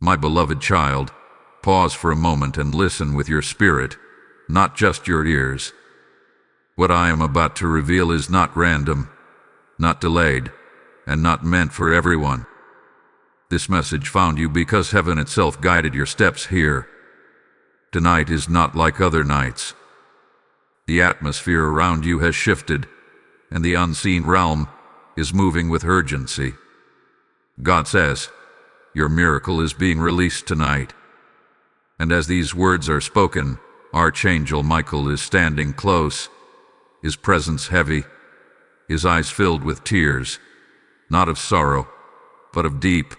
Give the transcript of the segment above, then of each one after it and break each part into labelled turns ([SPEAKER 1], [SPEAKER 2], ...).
[SPEAKER 1] My beloved child, pause for a moment and listen with your spirit, not just your ears. What I am about to reveal is not random, not delayed, and not meant for everyone. This message found you because heaven itself guided your steps here. Tonight is not like other nights. The atmosphere around you has shifted, and the unseen realm is moving with urgency. God says, your miracle is being released tonight. And as these words are spoken, Archangel Michael is standing close, his presence heavy, his eyes filled with tears, not of sorrow, but of deep,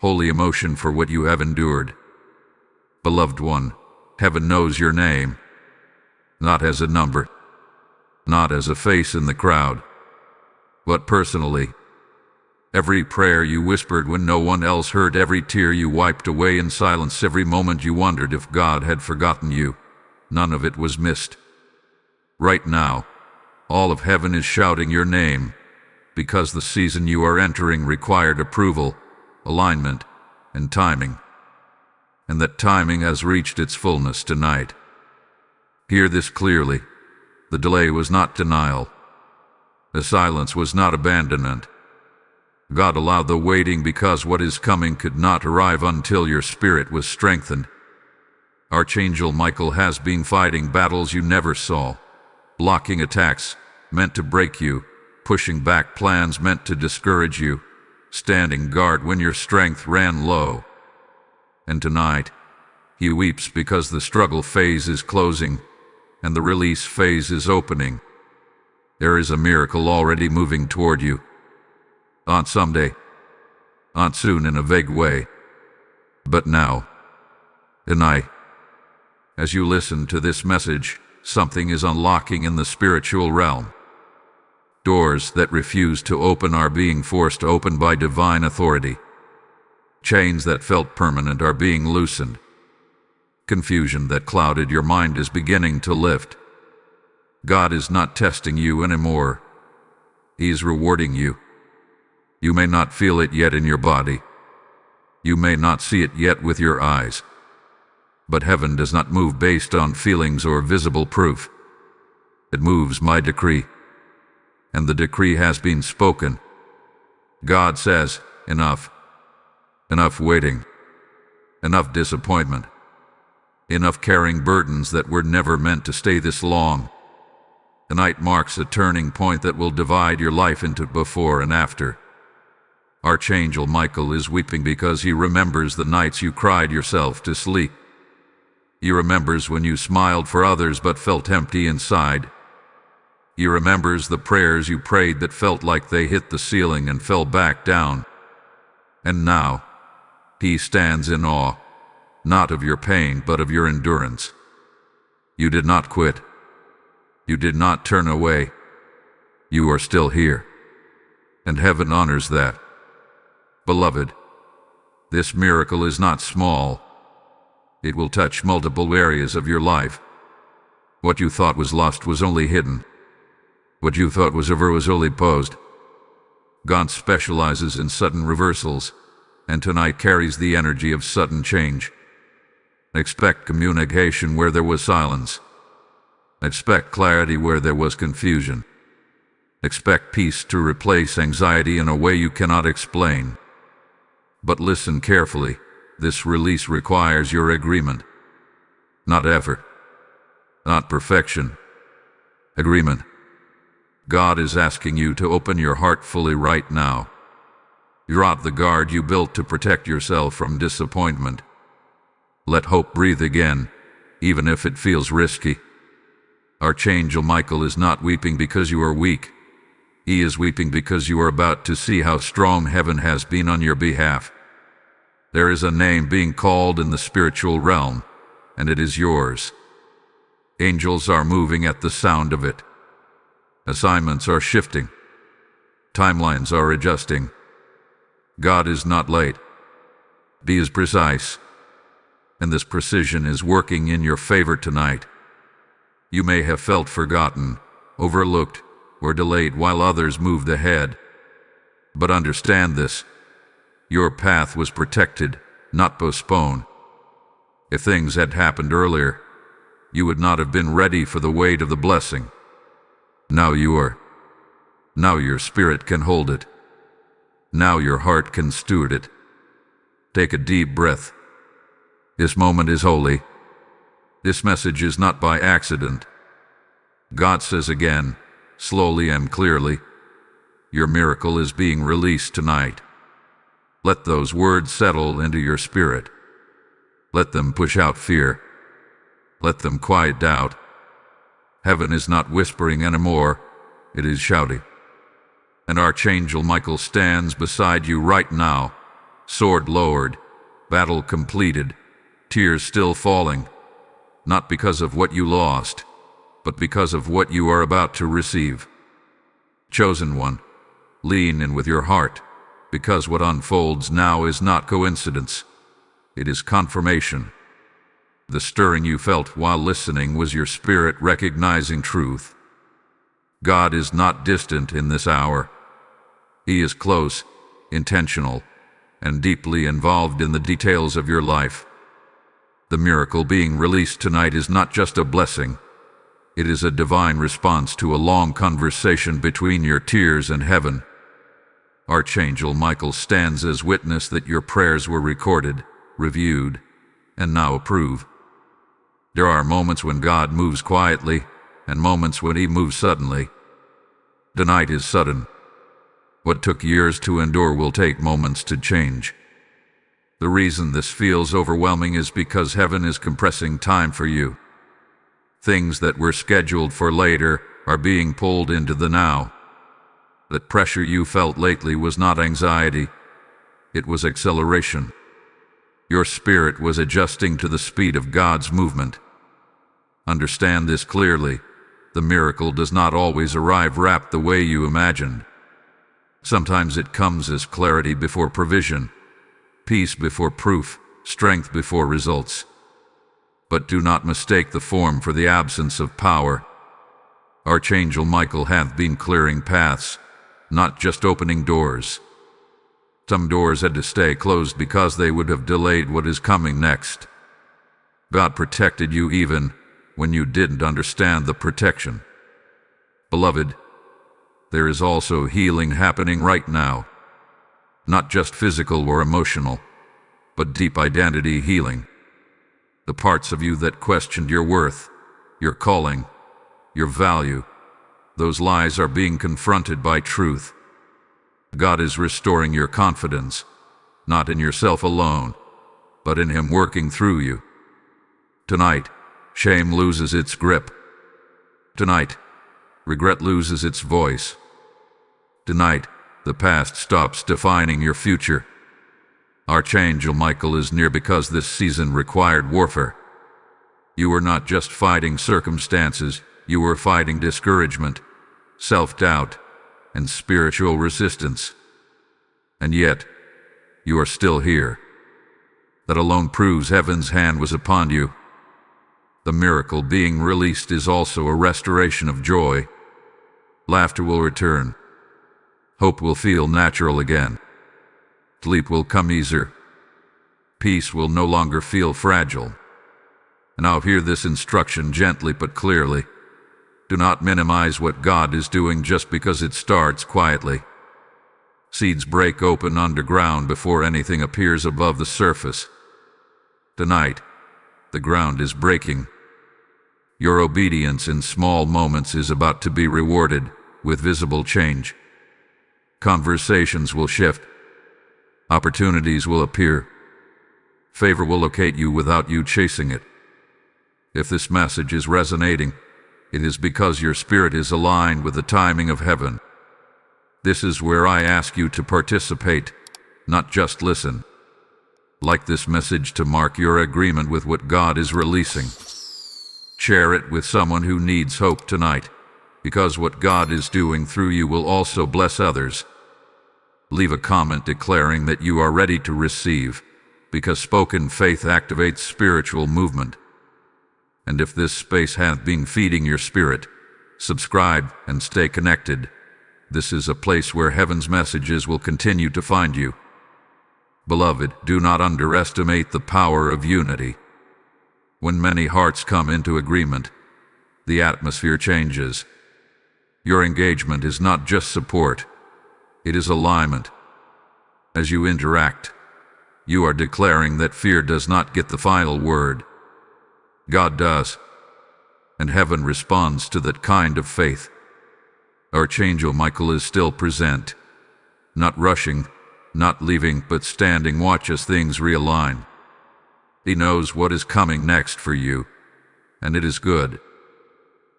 [SPEAKER 1] holy emotion for what you have endured. Beloved one, heaven knows your name, not as a number, not as a face in the crowd, but personally. Every prayer you whispered when no one else heard, every tear you wiped away in silence, every moment you wondered if God had forgotten you, none of it was missed. Right now, all of heaven is shouting your name, because the season you are entering required approval, alignment, and timing. And that timing has reached its fullness tonight. Hear this clearly. The delay was not denial. The silence was not abandonment. God allowed the waiting because what is coming could not arrive until your spirit was strengthened. Archangel Michael has been fighting battles you never saw, blocking attacks meant to break you, pushing back plans meant to discourage you, standing guard when your strength ran low. And tonight, he weeps because the struggle phase is closing and the release phase is opening. There is a miracle already moving toward you. Not someday, not soon in a vague way, but now, tonight. As you listen to this message, something is unlocking in the spiritual realm. Doors that refuse to open are being forced open by divine authority. Chains that felt permanent are being loosened. Confusion that clouded your mind is beginning to lift. God is not testing you anymore. He is rewarding you. You may not feel it yet in your body. You may not see it yet with your eyes. But heaven does not move based on feelings or visible proof. It moves by decree. And the decree has been spoken. God says, enough. Enough waiting. Enough disappointment. Enough carrying burdens that were never meant to stay this long. Tonight marks a turning point that will divide your life into before and after. Archangel Michael is weeping because he remembers the nights you cried yourself to sleep. He remembers when you smiled for others but felt empty inside. He remembers the prayers you prayed that felt like they hit the ceiling and fell back down. And now, he stands in awe, not of your pain but of your endurance. You did not quit. You did not turn away. You are still here. And heaven honors that. Beloved, this miracle is not small. It will touch multiple areas of your life. What you thought was lost was only hidden. What you thought was over was only posed. God specializes in sudden reversals, and tonight carries the energy of sudden change. Expect communication where there was silence. Expect clarity where there was confusion. Expect peace to replace anxiety in a way you cannot explain. But listen carefully. This release requires your agreement. Not effort. Not perfection. Agreement. God is asking you to open your heart fully right now. Drop the guard you built to protect yourself from disappointment. Let hope breathe again, even if it feels risky. Archangel Michael is not weeping because you are weak. He is weeping because you are about to see how strong heaven has been on your behalf. There is a name being called in the spiritual realm, and it is yours. Angels are moving at the sound of it. Assignments are shifting. Timelines are adjusting. God is not late. He is precise. And this precision is working in your favor tonight. You may have felt forgotten, overlooked, or delayed while others moved ahead. But understand this. Your path was protected, not postpone. If things had happened earlier, you would not have been ready for the weight of the blessing. Now you are. Now your spirit can hold it. Now your heart can steward it. Take a deep breath. This moment is holy. This message is not by accident. God says again, slowly and clearly, your miracle is being released tonight. Let those words settle into your spirit. Let them push out fear. Let them quiet doubt. Heaven is not whispering anymore, it is shouting. And Archangel Michael stands beside you right now, sword lowered, battle completed, tears still falling, not because of what you lost, but because of what you are about to receive. Chosen one, lean in with your heart, because what unfolds now is not coincidence. It is confirmation. The stirring you felt while listening was your spirit recognizing truth. God is not distant in this hour. He is close, intentional, and deeply involved in the details of your life. The miracle being released tonight is not just a blessing. It is a divine response to a long conversation between your tears and heaven. Archangel Michael stands as witness that your prayers were recorded, reviewed, and now approved. There are moments when God moves quietly, and moments when He moves suddenly. Tonight is sudden. What took years to endure will take moments to change. The reason this feels overwhelming is because heaven is compressing time for you. Things that were scheduled for later are being pulled into the now. That pressure you felt lately was not anxiety, it was acceleration. Your spirit was adjusting to the speed of God's movement. Understand this clearly. The miracle does not always arrive wrapped the way you imagined. Sometimes it comes as clarity before provision, peace before proof, strength before results. But do not mistake the form for the absence of power. Archangel Michael hath been clearing paths, not just opening doors. Some doors had to stay closed because they would have delayed what is coming next. God protected you even when you didn't understand the protection. Beloved, there is also healing happening right now. Not just physical or emotional, but deep identity healing. The parts of you that questioned your worth, your calling, your value, those lies are being confronted by truth. God is restoring your confidence, not in yourself alone, but in Him working through you. Tonight, shame loses its grip. Tonight, regret loses its voice. Tonight, the past stops defining your future. Archangel Michael is near because this season required warfare. You were not just fighting circumstances, you were fighting discouragement, self-doubt, and spiritual resistance. And yet, you are still here. That alone proves heaven's hand was upon you. The miracle being released is also a restoration of joy. Laughter will return. Hope will feel natural again. Sleep will come easier. Peace will no longer feel fragile. And now hear this instruction gently but clearly. Do not minimize what God is doing just because it starts quietly. Seeds break open underground before anything appears above the surface. Tonight, the ground is breaking. Your obedience in small moments is about to be rewarded with visible change. Conversations will shift. Opportunities will appear. Favor will locate you without you chasing it. If this message is resonating, it is because your spirit is aligned with the timing of heaven. This is where I ask you to participate, not just listen. Like this message to mark your agreement with what God is releasing. Share it with someone who needs hope tonight, because what God is doing through you will also bless others. Leave a comment declaring that you are ready to receive, because spoken faith activates spiritual movement. And if this space hath been feeding your spirit, subscribe and stay connected. This is a place where heaven's messages will continue to find you. Beloved, do not underestimate the power of unity. When many hearts come into agreement, the atmosphere changes. Your engagement is not just support, it is alignment. As you interact, you are declaring that fear does not get the final word. God does, and heaven responds to that kind of faith. Archangel Michael is still present, not rushing, not leaving, but standing watch as things realign. He knows what is coming next for you, and it is good.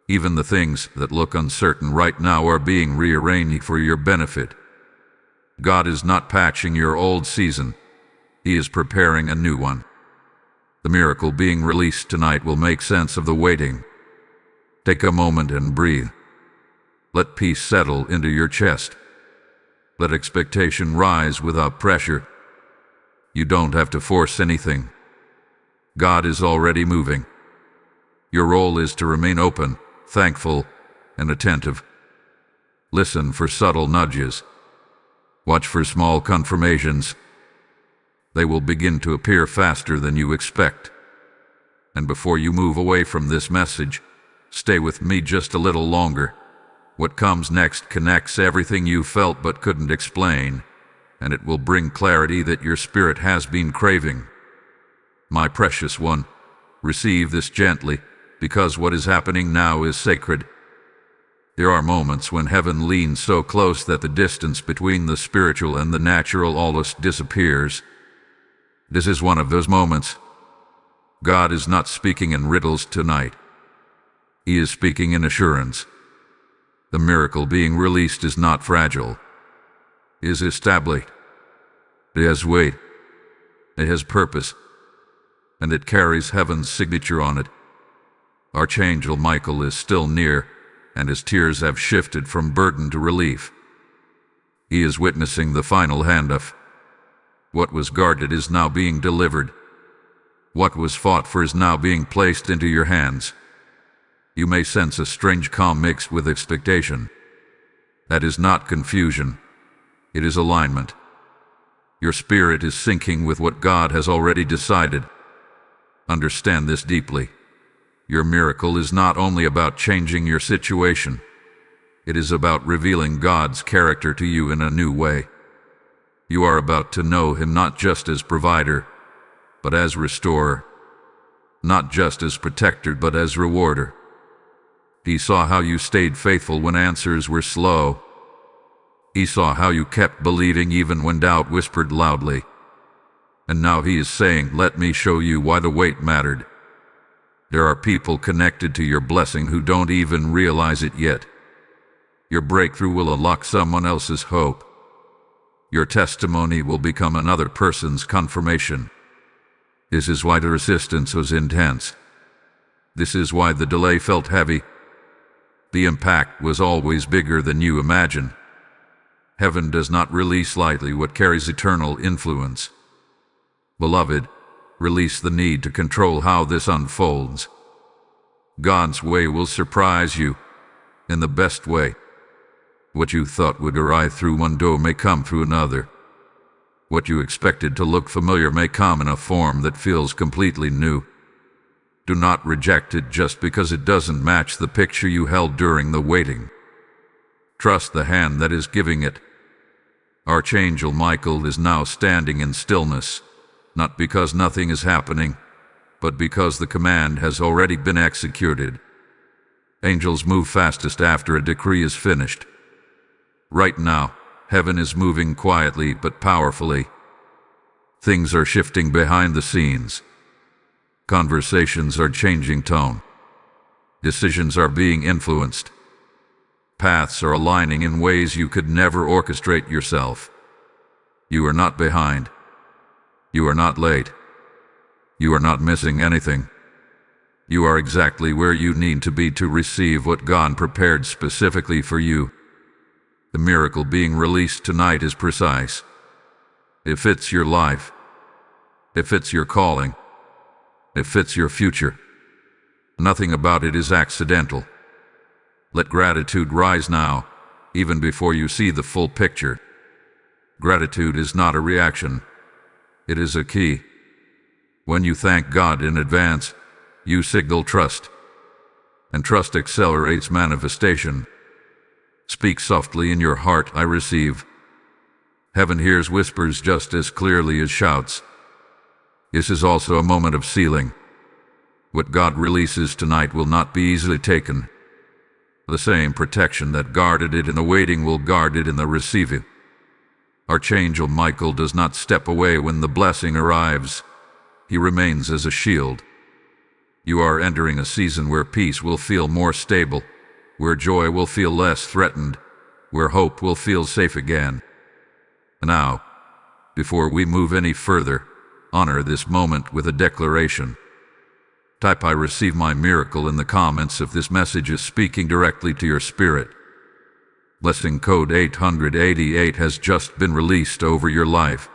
[SPEAKER 1] Even the things that look uncertain right now are being rearranged for your benefit. God is not patching your old season. He is preparing a new one. The miracle being released tonight will make sense of the waiting. Take a moment and breathe. Let peace settle into your chest. Let expectation rise without pressure. You don't have to force anything. God is already moving. Your role is to remain open, thankful, and attentive. Listen for subtle nudges. Watch for small confirmations. They will begin to appear faster than you expect. And before you move away from this message, stay with me just a little longer. What comes next connects everything you felt but couldn't explain, and it will bring clarity that your spirit has been craving. My precious one, receive this gently, because what is happening now is sacred. There are moments when heaven leans so close that the distance between the spiritual and the natural almost disappears. This is one of those moments. God is not speaking in riddles tonight. He is speaking in assurance. The miracle being released is not fragile. It is established. It has weight. It has purpose. And it carries heaven's signature on it. Archangel Michael is still near, and his tears have shifted from burden to relief. He is witnessing the final handoff. What was guarded is now being delivered. What was fought for is now being placed into your hands. You may sense a strange calm mixed with expectation. That is not confusion. It is alignment. Your spirit is syncing with what God has already decided. Understand this deeply. Your miracle is not only about changing your situation. It is about revealing God's character to you in a new way. You are about to know Him not just as provider, but as restorer. Not just as protector, but as rewarder. He saw how you stayed faithful when answers were slow. He saw how you kept believing even when doubt whispered loudly. And now He is saying, let me show you why the wait mattered. There are people connected to your blessing who don't even realize it yet. Your breakthrough will unlock someone else's hope. Your testimony will become another person's confirmation. This is why the resistance was intense. This is why the delay felt heavy. The impact was always bigger than you imagine. Heaven does not release lightly what carries eternal influence. Beloved, release the need to control how this unfolds. God's way will surprise you, in the best way. What you thought would arrive through one door may come through another. What you expected to look familiar may come in a form that feels completely new. Do not reject it just because it doesn't match the picture you held during the waiting. Trust the hand that is giving it. Archangel Michael is now standing in stillness, not because nothing is happening, but because the command has already been executed. Angels move fastest after a decree is finished. Right now, heaven is moving quietly but powerfully. Things are shifting behind the scenes. Conversations are changing tone. Decisions are being influenced. Paths are aligning in ways you could never orchestrate yourself. You are not behind. You are not late. You are not missing anything. You are exactly where you need to be to receive what God prepared specifically for you. The miracle being released tonight is precise. It fits your life. It fits your calling. It fits your future. Nothing about it is accidental. Let gratitude rise now, even before you see the full picture. Gratitude is not a reaction. It is a key. When you thank God in advance, you signal trust. And trust accelerates manifestation. Speak softly in your heart, I receive. Heaven hears whispers just as clearly as shouts. This is also a moment of sealing. What God releases tonight will not be easily taken. The same protection that guarded it in the waiting will guard it in the receiving. Archangel Michael does not step away when the blessing arrives. He remains as a shield. You are entering a season where peace will feel more stable, where joy will feel less threatened, where hope will feel safe again. Now, before we move any further, honor this moment with a declaration. Type "I receive my miracle" in the comments if this message is speaking directly to your spirit. Blessing code 888 has just been released over your life.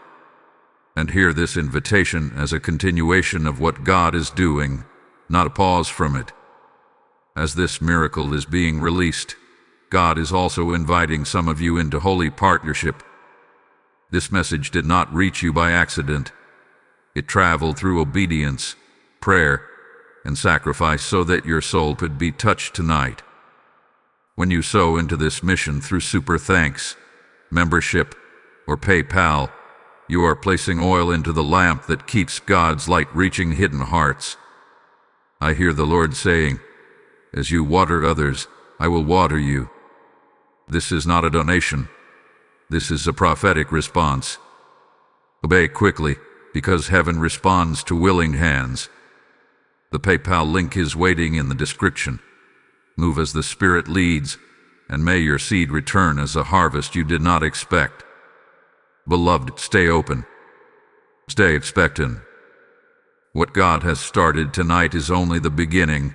[SPEAKER 1] And hear this invitation as a continuation of what God is doing, not a pause from it. As this miracle is being released, God is also inviting some of you into holy partnership. This message did not reach you by accident. It traveled through obedience, prayer, and sacrifice so that your soul could be touched tonight. When you sow into this mission through Super Thanks, membership, or PayPal, you are placing oil into the lamp that keeps God's light reaching hidden hearts. I hear the Lord saying, "As you water others, I will water you." This is not a donation. This is a prophetic response. Obey quickly, because heaven responds to willing hands. The PayPal link is waiting in the description. Move as the Spirit leads, and may your seed return as a harvest you did not expect. Beloved, stay open. Stay expectant. What God has started tonight is only the beginning,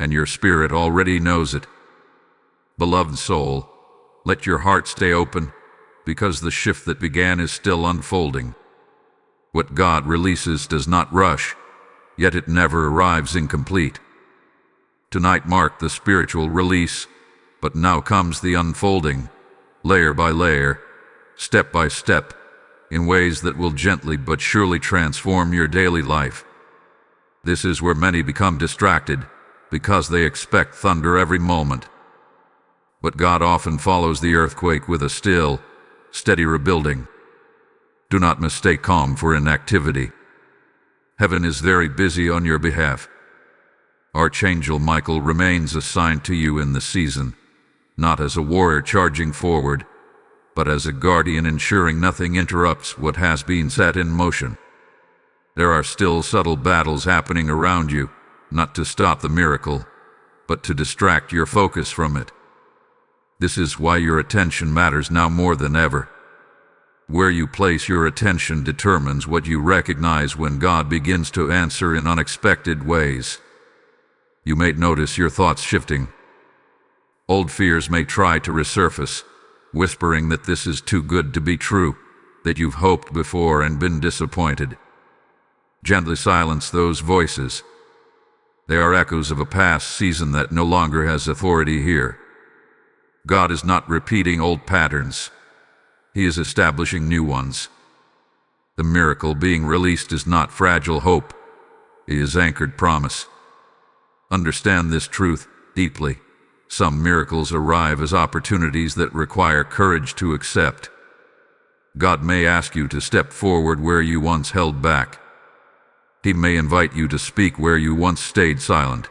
[SPEAKER 1] and your spirit already knows it. Beloved soul, let your heart stay open, because the shift that began is still unfolding. What God releases does not rush, yet it never arrives incomplete. Tonight marked the spiritual release, but now comes the unfolding, layer by layer, step by step, in ways that will gently but surely transform your daily life. This is where many become distracted, because they expect thunder every moment. But God often follows the earthquake with a still, steady rebuilding. Do not mistake calm for inactivity. Heaven is very busy on your behalf. Archangel Michael remains assigned to you in the season, not as a warrior charging forward, but as a guardian ensuring nothing interrupts what has been set in motion. There are still subtle battles happening around you, not to stop the miracle, but to distract your focus from it. This is why your attention matters now more than ever. Where you place your attention determines what you recognize when God begins to answer in unexpected ways. You may notice your thoughts shifting. Old fears may try to resurface, whispering that this is too good to be true, that you've hoped before and been disappointed. Gently silence those voices. They are echoes of a past season that no longer has authority here. God is not repeating old patterns. He is establishing new ones. The miracle being released is not fragile hope. It is anchored promise. Understand this truth deeply. Some miracles arrive as opportunities that require courage to accept. God may ask you to step forward where you once held back. He may invite you to speak where you once stayed silent.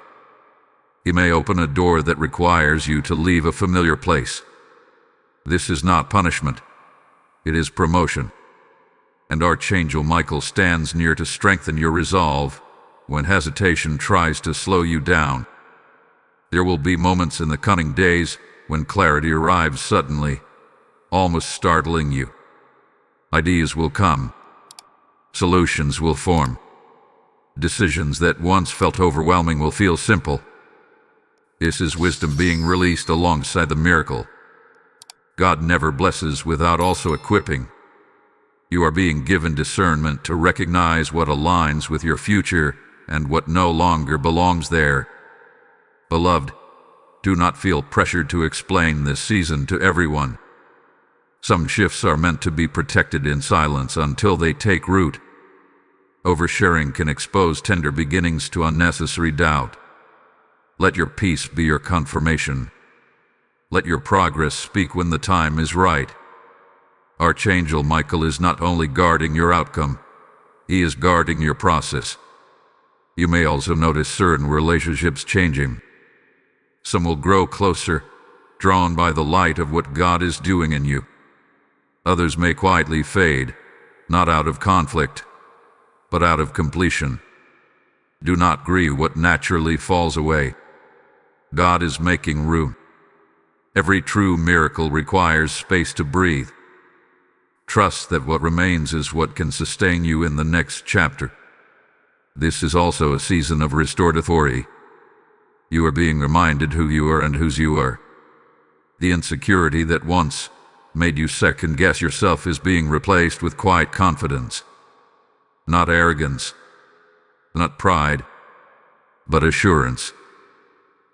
[SPEAKER 1] He may open a door that requires you to leave a familiar place. This is not punishment. It is promotion. And Archangel Michael stands near to strengthen your resolve when hesitation tries to slow you down. There will be moments in the coming days when clarity arrives suddenly, almost startling you. Ideas will come. Solutions will form. Decisions that once felt overwhelming will feel simple. This is wisdom being released alongside the miracle. God never blesses without also equipping. You are being given discernment to recognize what aligns with your future and what no longer belongs there. Beloved, do not feel pressured to explain this season to everyone. Some shifts are meant to be protected in silence until they take root, Oversharing can expose tender beginnings to unnecessary doubt. Let your peace be your confirmation. Let your progress speak when the time is right. Archangel Michael is not only guarding your outcome, he is guarding your process. You may also notice certain relationships changing. Some will grow closer, drawn by the light of what God is doing in you. Others may quietly fade, not out of conflict, but out of completion. Do not grieve what naturally falls away. God is making room. Every true miracle requires space to breathe. Trust that what remains is what can sustain you in the next chapter. This is also a season of restored authority. You are being reminded who you are and whose you are. The insecurity that once made you second-guess yourself is being replaced with quiet confidence. Not arrogance, not pride, but assurance.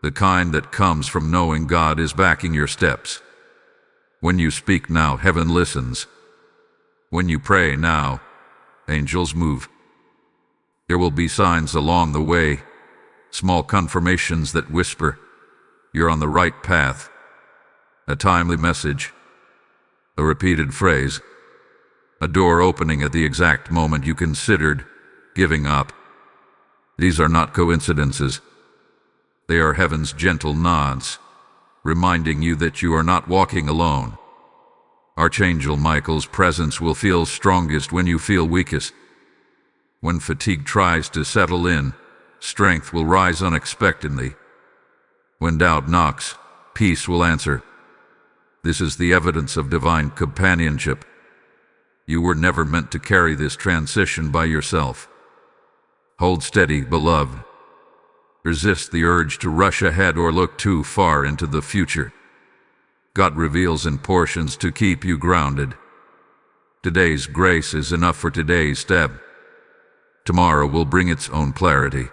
[SPEAKER 1] The kind that comes from knowing God is backing your steps. When you speak now, heaven listens. When you pray now, angels move. There will be signs along the way, small confirmations that whisper, you're on the right path. A timely message, a repeated phrase, a door opening at the exact moment you considered giving up. These are not coincidences. They are heaven's gentle nods, reminding you that you are not walking alone. Archangel Michael's presence will feel strongest when you feel weakest. When fatigue tries to settle in, strength will rise unexpectedly. When doubt knocks, peace will answer. This is the evidence of divine companionship. You were never meant to carry this transition by yourself. Hold steady, beloved. Resist the urge to rush ahead or look too far into the future. God reveals in portions to keep you grounded. Today's grace is enough for today's step. Tomorrow will bring its own clarity.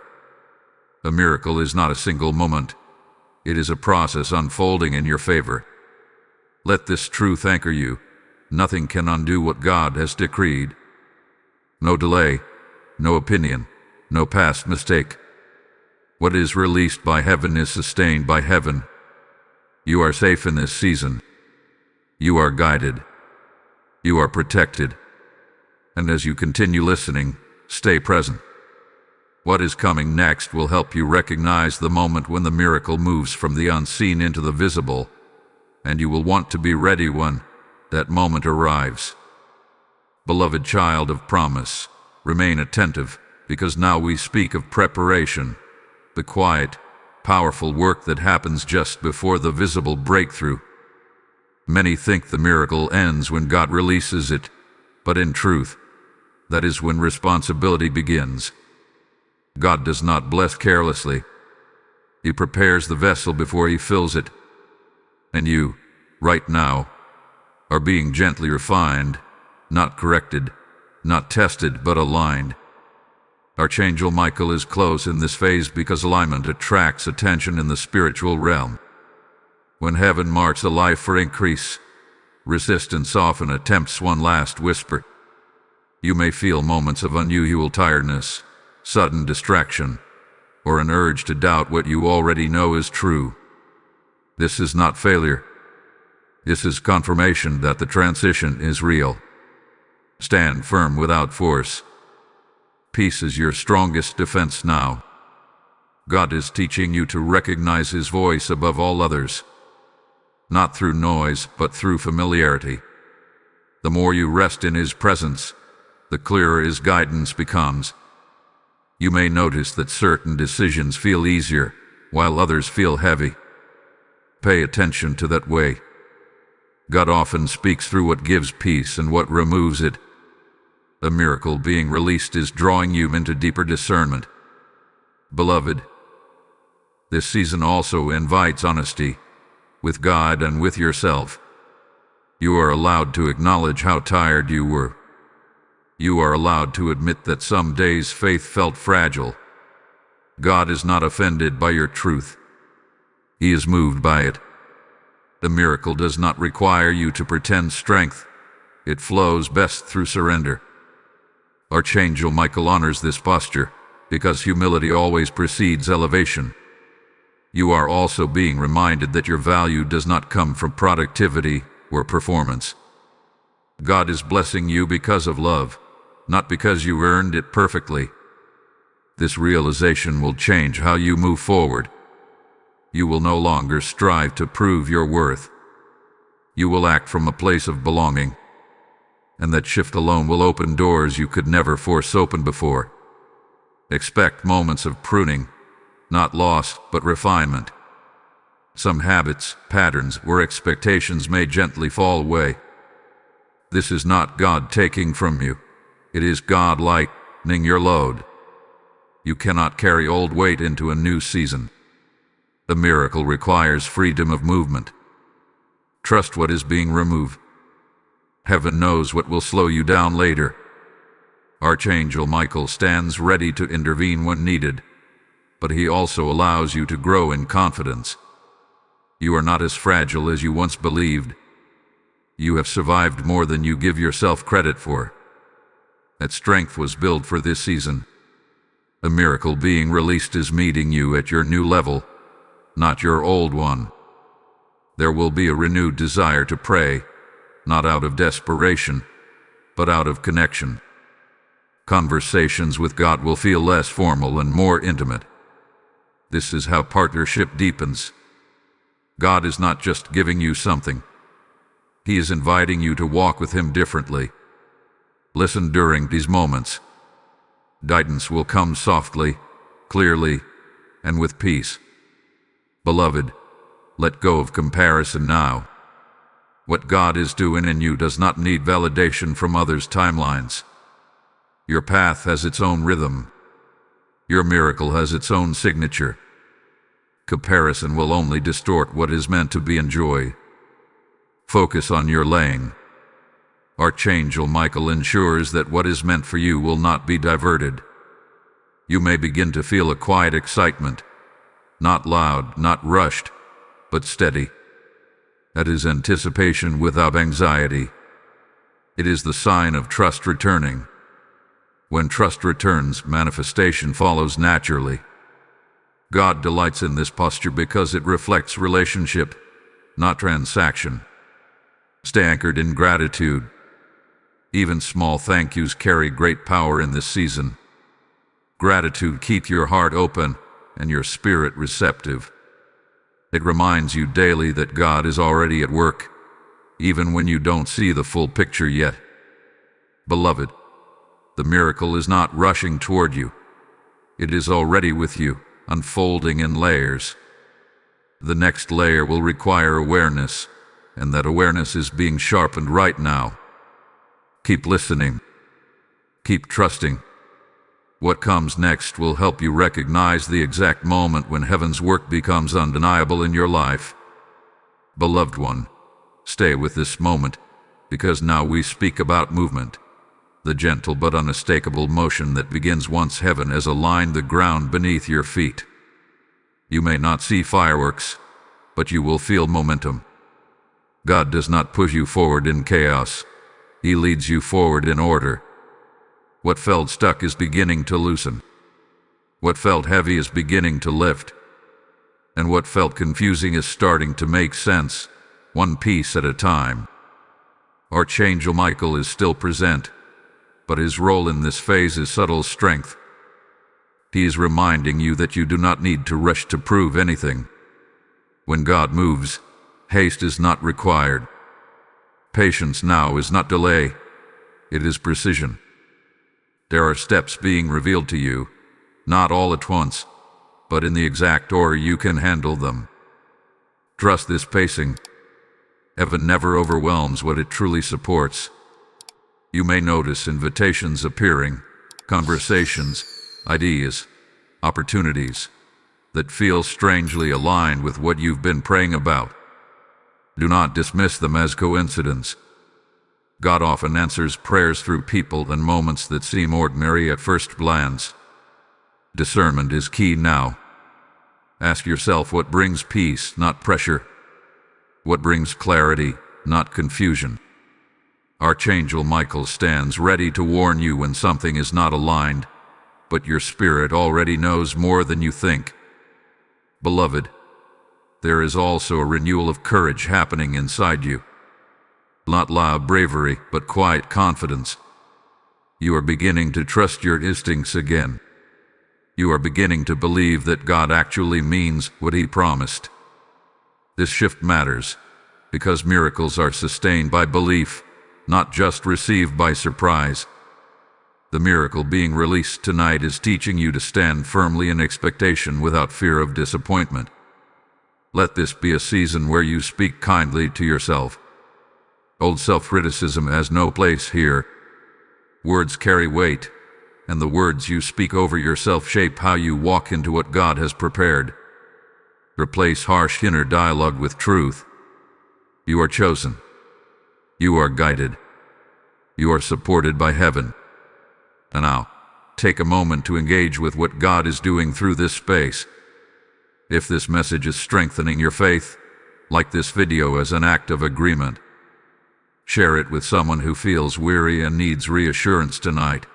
[SPEAKER 1] A miracle is not a single moment. It is a process unfolding in your favor. Let this truth anchor you. Nothing can undo what God has decreed. No delay, no opinion, no past mistake. What is released by heaven is sustained by heaven. You are safe in this season. You are guided. You are protected. And as you continue listening, stay present. What is coming next will help you recognize the moment when the miracle moves from the unseen into the visible, and you will want to be ready when that moment arrives. Beloved child of promise, remain attentive, because now we speak of preparation, the quiet, powerful work that happens just before the visible breakthrough. Many think the miracle ends when God releases it, but in truth, that is when responsibility begins. God does not bless carelessly. He prepares the vessel before he fills it. And you, right now, are being gently refined, not corrected, not tested, but aligned. Archangel Michael is close in this phase because alignment attracts attention in the spiritual realm. When heaven marks a life for increase, resistance often attempts one last whisper. You may feel moments of unusual tiredness, sudden distraction, or an urge to doubt what you already know is true. This is not failure. This is confirmation that the transition is real. Stand firm without force. Peace is your strongest defense now. God is teaching you to recognize his voice above all others. Not through noise, but through familiarity. The more you rest in his presence, the clearer his guidance becomes. You may notice that certain decisions feel easier, while others feel heavy. Pay attention to that way. God often speaks through what gives peace and what removes it. A miracle being released is drawing you into deeper discernment. Beloved, this season also invites honesty, with God and with yourself. You are allowed to acknowledge how tired you were. You are allowed to admit that some days faith felt fragile. God is not offended by your truth. He is moved by it. The miracle does not require you to pretend strength. It flows best through surrender. Archangel Michael honors this posture because humility always precedes elevation. You are also being reminded that your value does not come from productivity or performance. God is blessing you because of love, not because you earned it perfectly. This realization will change how you move forward. You will no longer strive to prove your worth. You will act from a place of belonging, and that shift alone will open doors you could never force open before. Expect moments of pruning, not loss, but refinement. Some habits, patterns, or expectations may gently fall away. This is not God taking from you. It is God lightening your load. You cannot carry old weight into a new season. The miracle requires freedom of movement. Trust what is being removed. Heaven knows what will slow you down later. Archangel Michael stands ready to intervene when needed, but he also allows you to grow in confidence. You are not as fragile as you once believed. You have survived more than you give yourself credit for. That strength was built for this season. The miracle being released is meeting you at your new level, not your old one. There will be a renewed desire to pray, not out of desperation, but out of connection. Conversations with God will feel less formal and more intimate. This is how partnership deepens. God is not just giving you something. He is inviting you to walk with Him differently. Listen during these moments. Guidance will come softly, clearly, and with peace. Beloved, let go of comparison now. What God is doing in you does not need validation from others' timelines. Your path has its own rhythm. Your miracle has its own signature. Comparison will only distort what is meant to be enjoyed. Focus on your lane. Archangel Michael ensures that what is meant for you will not be diverted. You may begin to feel a quiet excitement, not loud, not rushed, but steady. That is anticipation without anxiety. It is the sign of trust returning. When trust returns, manifestation follows naturally. God delights in this posture because it reflects relationship, not transaction. Stay anchored in gratitude. Even small thank yous carry great power in this season. Gratitude keeps your heart open and your spirit receptive. It reminds you daily that God is already at work, even when you don't see the full picture yet. Beloved, the miracle is not rushing toward you. It is already with you, unfolding in layers. The next layer will require awareness, and that awareness is being sharpened right now. Keep listening. Keep trusting. What comes next will help you recognize the exact moment when heaven's work becomes undeniable in your life. Beloved one, stay with this moment, because now we speak about movement, the gentle but unmistakable motion that begins once heaven has aligned the ground beneath your feet. You may not see fireworks, but you will feel momentum. God does not push you forward in chaos. He leads you forward in order. What felt stuck is beginning to loosen. What felt heavy is beginning to lift. And what felt confusing is starting to make sense, one piece at a time. Archangel Michael is still present, but his role in this phase is subtle strength. He is reminding you that you do not need to rush to prove anything. When God moves, haste is not required. Patience now is not delay, it is precision. There are steps being revealed to you, not all at once, but in the exact order you can handle them. Trust this pacing. Heaven never overwhelms what it truly supports. You may notice invitations appearing, conversations, ideas, opportunities that feel strangely aligned with what you've been praying about. Do not dismiss them as coincidence. God often answers prayers through people and moments that seem ordinary at first glance. Discernment is key now. Ask yourself what brings peace, not pressure. What brings clarity, not confusion. Archangel Michael stands ready to warn you when something is not aligned, but your spirit already knows more than you think. Beloved, there is also a renewal of courage happening inside you. Not loud bravery, but quiet confidence. You are beginning to trust your instincts again. You are beginning to believe that God actually means what He promised. This shift matters, because miracles are sustained by belief, not just received by surprise. The miracle being released tonight is teaching you to stand firmly in expectation without fear of disappointment. Let this be a season where you speak kindly to yourself. Old self-criticism has no place here. Words carry weight, and the words you speak over yourself shape how you walk into what God has prepared. Replace harsh inner dialogue with truth. You are chosen. You are guided. You are supported by heaven. And now, take a moment to engage with what God is doing through this space. If this message is strengthening your faith, like this video as an act of agreement. Share it with someone who feels weary and needs reassurance tonight.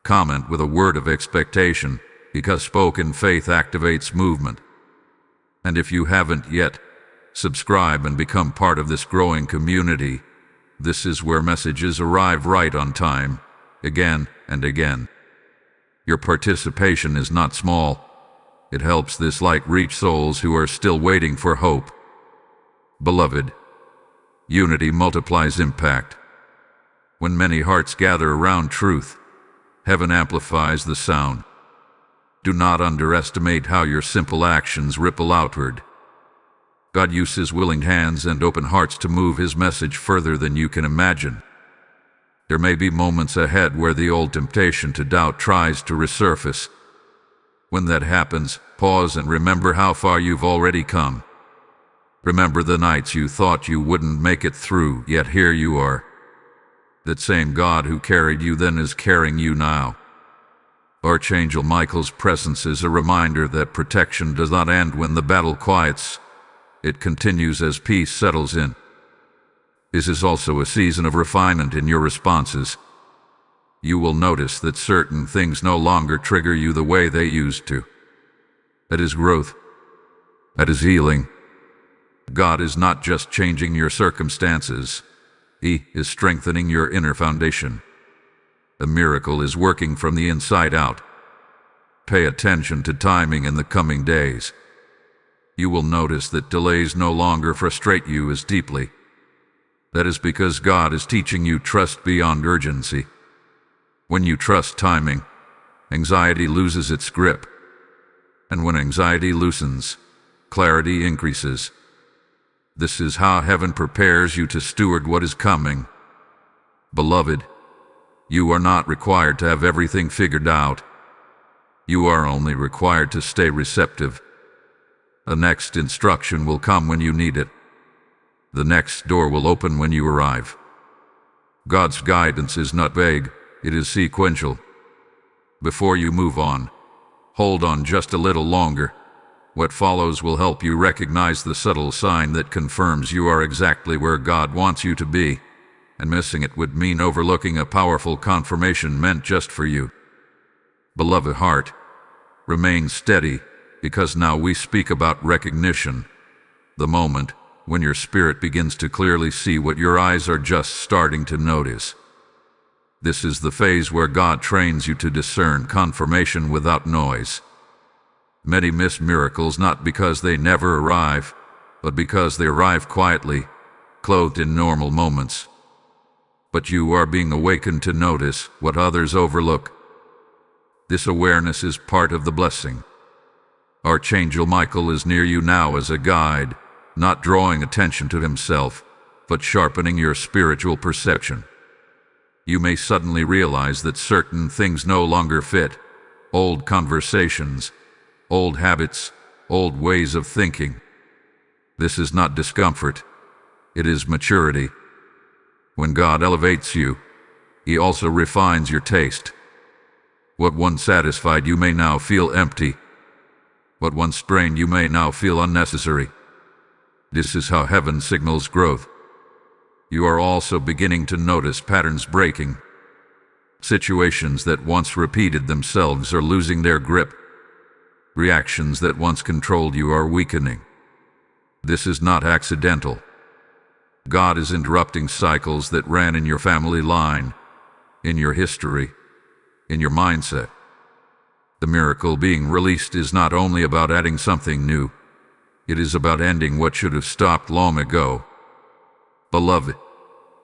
[SPEAKER 1] Comment with a word of expectation, because spoken faith activates movement. And if you haven't yet, subscribe and become part of this growing community. This is where messages arrive right on time, again and again. Your participation is not small. It helps this light reach souls who are still waiting for hope. Beloved, unity multiplies impact. When many hearts gather around truth, heaven amplifies the sound. Do not underestimate how your simple actions ripple outward. God uses willing hands and open hearts to move His message further than you can imagine. There may be moments ahead where the old temptation to doubt tries to resurface. When that happens, pause and remember how far you've already come. Remember the nights you thought you wouldn't make it through, yet here you are. That same God who carried you then is carrying you now. Archangel Michael's presence is a reminder that protection does not end when the battle quiets. It continues as peace settles in. This is also a season of refinement in your responses. You will notice that certain things no longer trigger you the way they used to. That is growth. That is healing. God is not just changing your circumstances. He is strengthening your inner foundation. The miracle is working from the inside out. Pay attention to timing in the coming days. You will notice that delays no longer frustrate you as deeply. That is because God is teaching you trust beyond urgency. When you trust timing, anxiety loses its grip. And when anxiety loosens, clarity increases. This is how heaven prepares you to steward what is coming. Beloved, you are not required to have everything figured out. You are only required to stay receptive. The next instruction will come when you need it. The next door will open when you arrive. God's guidance is not vague, it is sequential. Before you move on, hold on just a little longer. What follows will help you recognize the subtle sign that confirms you are exactly where God wants you to be, and missing it would mean overlooking a powerful confirmation meant just for you. Beloved heart, remain steady, because now we speak about recognition, the moment when your spirit begins to clearly see what your eyes are just starting to notice. This is the phase where God trains you to discern confirmation without noise. Many miss miracles not because they never arrive, but because they arrive quietly, clothed in normal moments. But you are being awakened to notice what others overlook. This awareness is part of the blessing. Archangel Michael is near you now as a guide, not drawing attention to himself, but sharpening your spiritual perception. You may suddenly realize that certain things no longer fit. Old conversations, old habits, old ways of thinking. This is not discomfort. It is maturity. When God elevates you, He also refines your taste. What once satisfied you may now feel empty. What once strained you may now feel unnecessary. This is how heaven signals growth. You are also beginning to notice patterns breaking. Situations that once repeated themselves are losing their grip. Reactions that once controlled you are weakening. This is not accidental. God is interrupting cycles that ran in your family line, in your history, in your mindset. The miracle being released is not only about adding something new, it is about ending what should have stopped long ago. Beloved,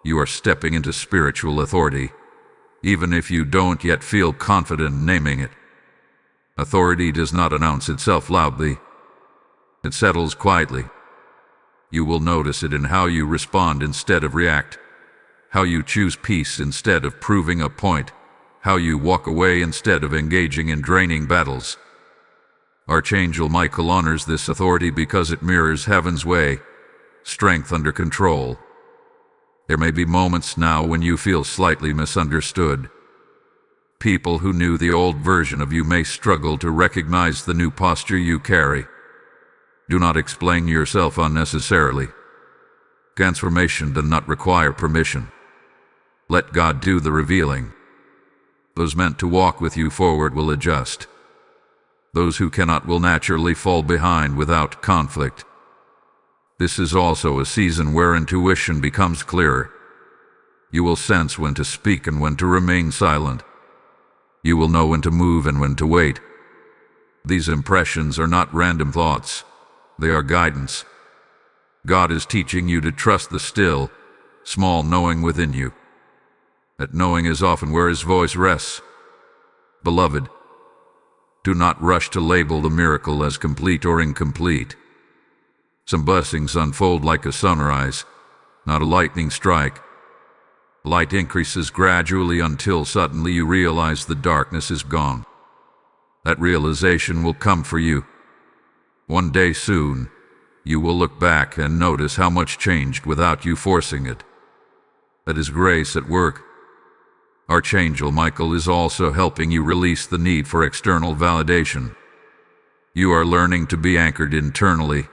[SPEAKER 1] you are stepping into spiritual authority, even if you don't yet feel confident naming it. Authority does not announce itself loudly. It settles quietly. You will notice it in how you respond instead of react, how you choose peace instead of proving a point, how you walk away instead of engaging in draining battles. Archangel Michael honors this authority because it mirrors heaven's way, strength under control. There may be moments now when you feel slightly misunderstood. People who knew the old version of you may struggle to recognize the new posture you carry. Do not explain yourself unnecessarily. Transformation does not require permission. Let God do the revealing. Those meant to walk with you forward will adjust. Those who cannot will naturally fall behind without conflict. This is also a season where intuition becomes clearer. You will sense when to speak and when to remain silent. You will know when to move and when to wait. These impressions are not random thoughts. They are guidance. God is teaching you to trust the still, small knowing within you. That knowing is often where His voice rests. Beloved, do not rush to label the miracle as complete or incomplete. Some blessings unfold like a sunrise, not a lightning strike. Light increases gradually until suddenly you realize the darkness is gone. That realization will come for you. One day soon, you will look back and notice how much changed without you forcing it. That is grace at work. Archangel Michael is also helping you release the need for external validation. You are learning to be anchored internally,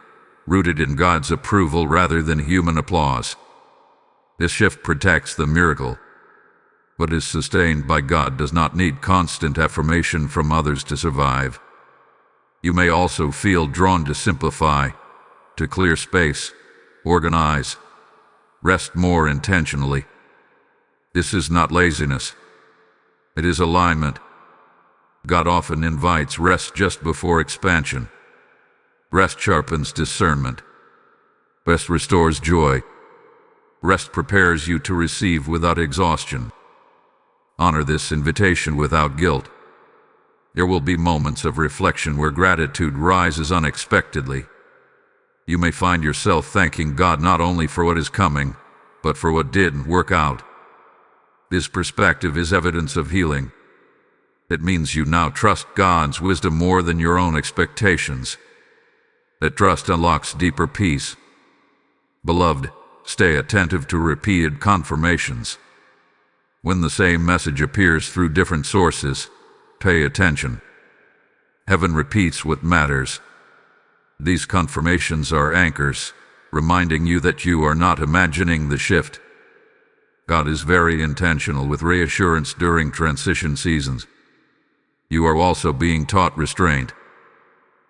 [SPEAKER 1] rooted in God's approval rather than human applause. This shift protects the miracle. What is sustained by God does not need constant affirmation from others to survive. You may also feel drawn to simplify, to clear space, organize, rest more intentionally. This is not laziness. It is alignment. God often invites rest just before expansion. Rest sharpens discernment. Rest restores joy. Rest prepares you to receive without exhaustion. Honor this invitation without guilt. There will be moments of reflection where gratitude rises unexpectedly. You may find yourself thanking God not only for what is coming, but for what didn't work out. This perspective is evidence of healing. It means you now trust God's wisdom more than your own expectations. That trust unlocks deeper peace. Beloved, stay attentive to repeated confirmations. When the same message appears through different sources, pay attention. Heaven repeats what matters. These confirmations are anchors, reminding you that you are not imagining the shift. God is very intentional with reassurance during transition seasons. You are also being taught restraint.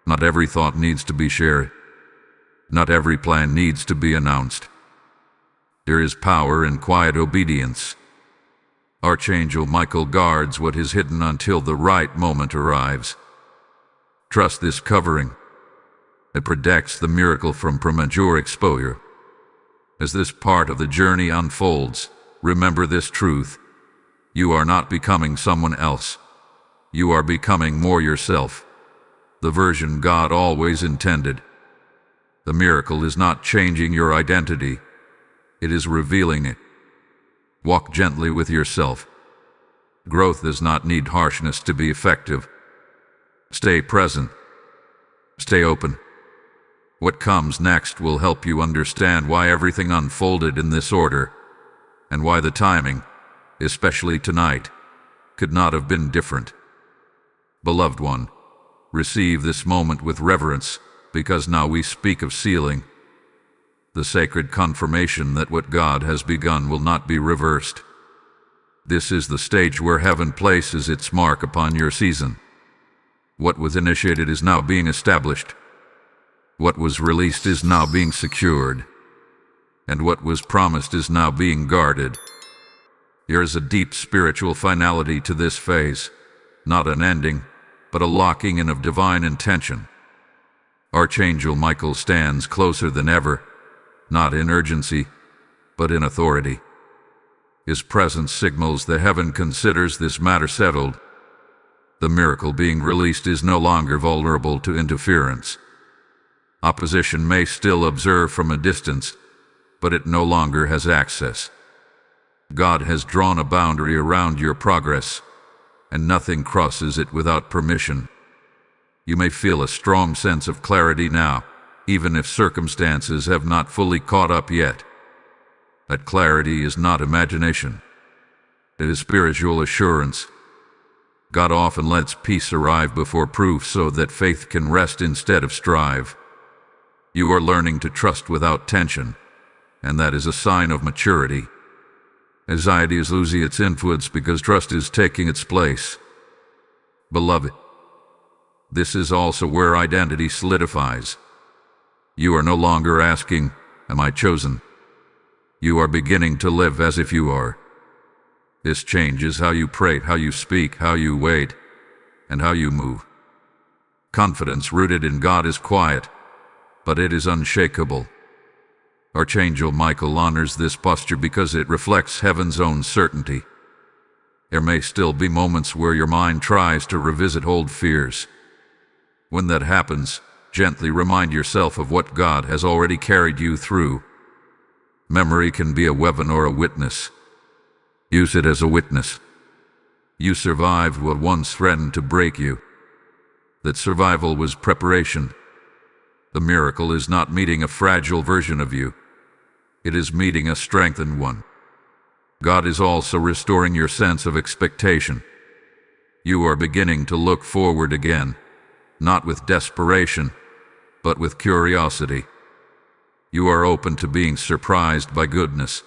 [SPEAKER 1] Not every thought needs to be shared. Not every plan needs to be announced. There is power in quiet obedience. Archangel Michael guards what is hidden until the right moment arrives. Trust this covering. It protects the miracle from premature exposure. As this part of the journey unfolds, remember this truth. You are not becoming someone else. You are becoming more yourself. The version God always intended. The miracle is not changing your identity. It is revealing it. Walk gently with yourself. Growth does not need harshness to be effective. Stay present. Stay open. What comes next will help you understand why everything unfolded in this order, and why the timing, especially tonight, could not have been different. Beloved one, receive this moment with reverence, because now we speak of sealing. the sacred confirmation that what God has begun will not be reversed. This is the stage where heaven places its mark upon your season. What was initiated is now being established. What was released is now being secured. And what was promised is now being guarded. There is a deep spiritual finality to this phase, not an ending, but a locking in of divine intention. Archangel Michael stands closer than ever, not in urgency, but in authority. His presence signals that heaven considers this matter settled. The miracle being released is no longer vulnerable to interference. Opposition may still observe from a distance, but it no longer has access. God has drawn a boundary around your progress, and nothing crosses it without permission. You may feel a strong sense of clarity now, even if circumstances have not fully caught up yet. That clarity is not imagination. It is spiritual assurance. God often lets peace arrive before proof so that faith can rest instead of strive. You are learning to trust without tension, and that is a sign of maturity. Anxiety is losing its influence because trust is taking its place. Beloved, this is also where identity solidifies. You are no longer asking, "Am I chosen?" You are beginning to live as if you are. This changes how you pray, how you speak, how you wait, and how you move. Confidence rooted in God is quiet, but it is unshakable. Archangel Michael honors this posture because it reflects heaven's own certainty. There may still be moments where your mind tries to revisit old fears. When that happens, gently remind yourself of what God has already carried you through. Memory can be a weapon or a witness. Use it as a witness. You survived what once threatened to break you. That survival was preparation. The miracle is not meeting a fragile version of you. It is meeting a strengthened one. God is also restoring your sense of expectation. You are beginning to look forward again, not with desperation, but with curiosity. You are open to being surprised by goodness.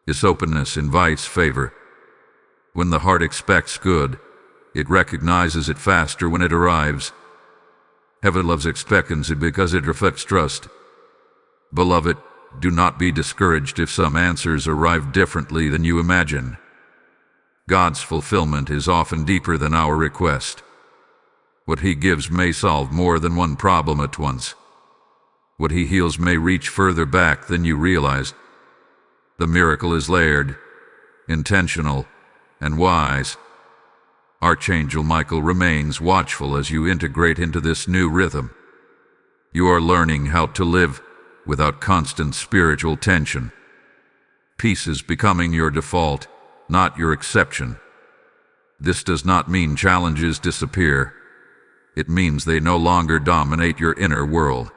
[SPEAKER 1] This openness invites favor. When the heart expects good, it recognizes it faster when it arrives. Heaven loves expectancy because it reflects trust. Beloved, do not be discouraged if some answers arrive differently than you imagine. God's fulfillment is often deeper than our request. What He gives may solve more than one problem at once. What He heals may reach further back than you realized. The miracle is layered, intentional, and wise. Archangel Michael remains watchful as you integrate into this new rhythm. You are learning how to live without constant spiritual tension. Peace is becoming your default, not your exception. This does not mean challenges disappear. It means they no longer dominate your inner world.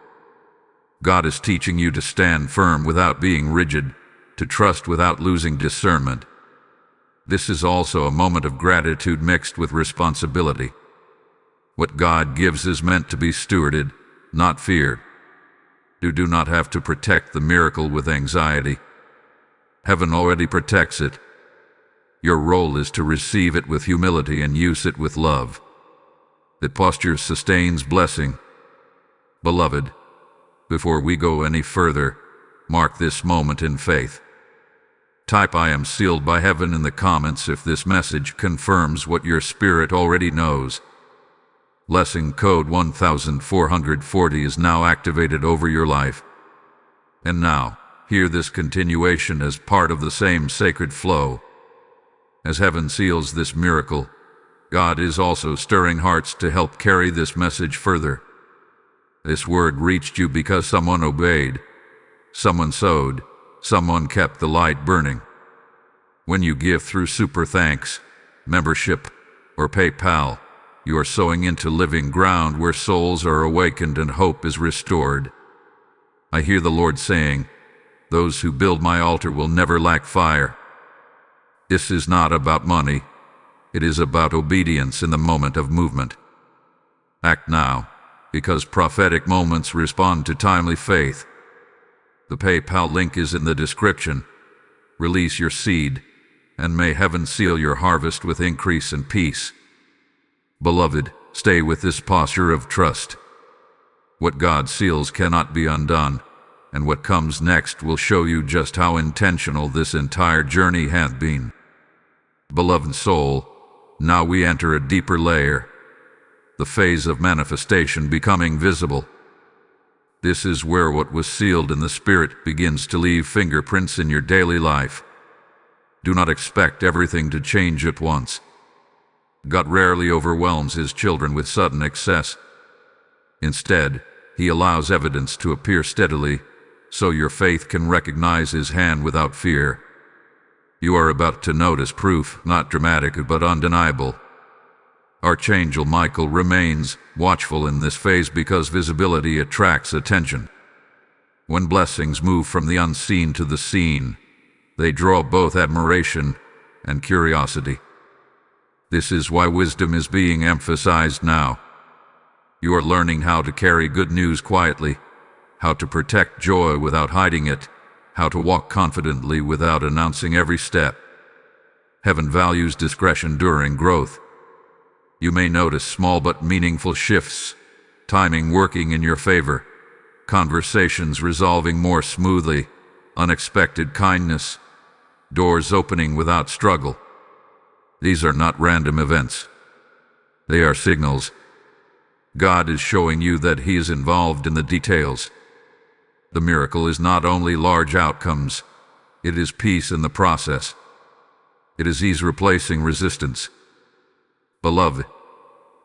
[SPEAKER 1] God is teaching you to stand firm without being rigid, to trust without losing discernment. This is also a moment of gratitude mixed with responsibility. What God gives is meant to be stewarded, not feared. You do not have to protect the miracle with anxiety. Heaven already protects it. Your role is to receive it with humility and use it with love. That posture sustains blessing. Beloved, before we go any further, mark this moment in faith. Type "I am sealed by heaven" in the comments if this message confirms what your spirit already knows. Blessing code 1440 is now activated over your life. And now, hear this continuation as part of the same sacred flow. As heaven seals this miracle, God is also stirring hearts to help carry this message further. This word reached you because someone obeyed, someone sowed, someone kept the light burning. When you give through Super Thanks, membership, or PayPal, you are sowing into living ground where souls are awakened and hope is restored. I hear the Lord saying, "Those who build my altar will never lack fire." This is not about money. It is about obedience in the moment of movement. Act now, because prophetic moments respond to timely faith. The PayPal link is in the description. Release your seed, and may heaven seal your harvest with increase and peace. Beloved, stay with this posture of trust. What God seals cannot be undone, and what comes next will show you just how intentional this entire journey hath been. Beloved soul, now we enter a deeper layer, the phase of manifestation becoming visible. This is where what was sealed in the Spirit begins to leave fingerprints in your daily life. Do not expect everything to change at once. God rarely overwhelms His children with sudden excess. Instead, He allows evidence to appear steadily, so your faith can recognize His hand without fear. You are about to notice proof, not dramatic but undeniable. Archangel Michael remains watchful in this phase because visibility attracts attention. When blessings move from the unseen to the seen, they draw both admiration and curiosity. This is why wisdom is being emphasized now. You are learning how to carry good news quietly, how to protect joy without hiding it, how to walk confidently without announcing every step. Heaven values discretion during growth. You may notice small but meaningful shifts, timing working in your favor, conversations resolving more smoothly, unexpected kindness, doors opening without struggle. These are not random events. They are signals. God is showing you that He is involved in the details. The miracle is not only large outcomes, it is peace in the process. It is ease replacing resistance. Beloved,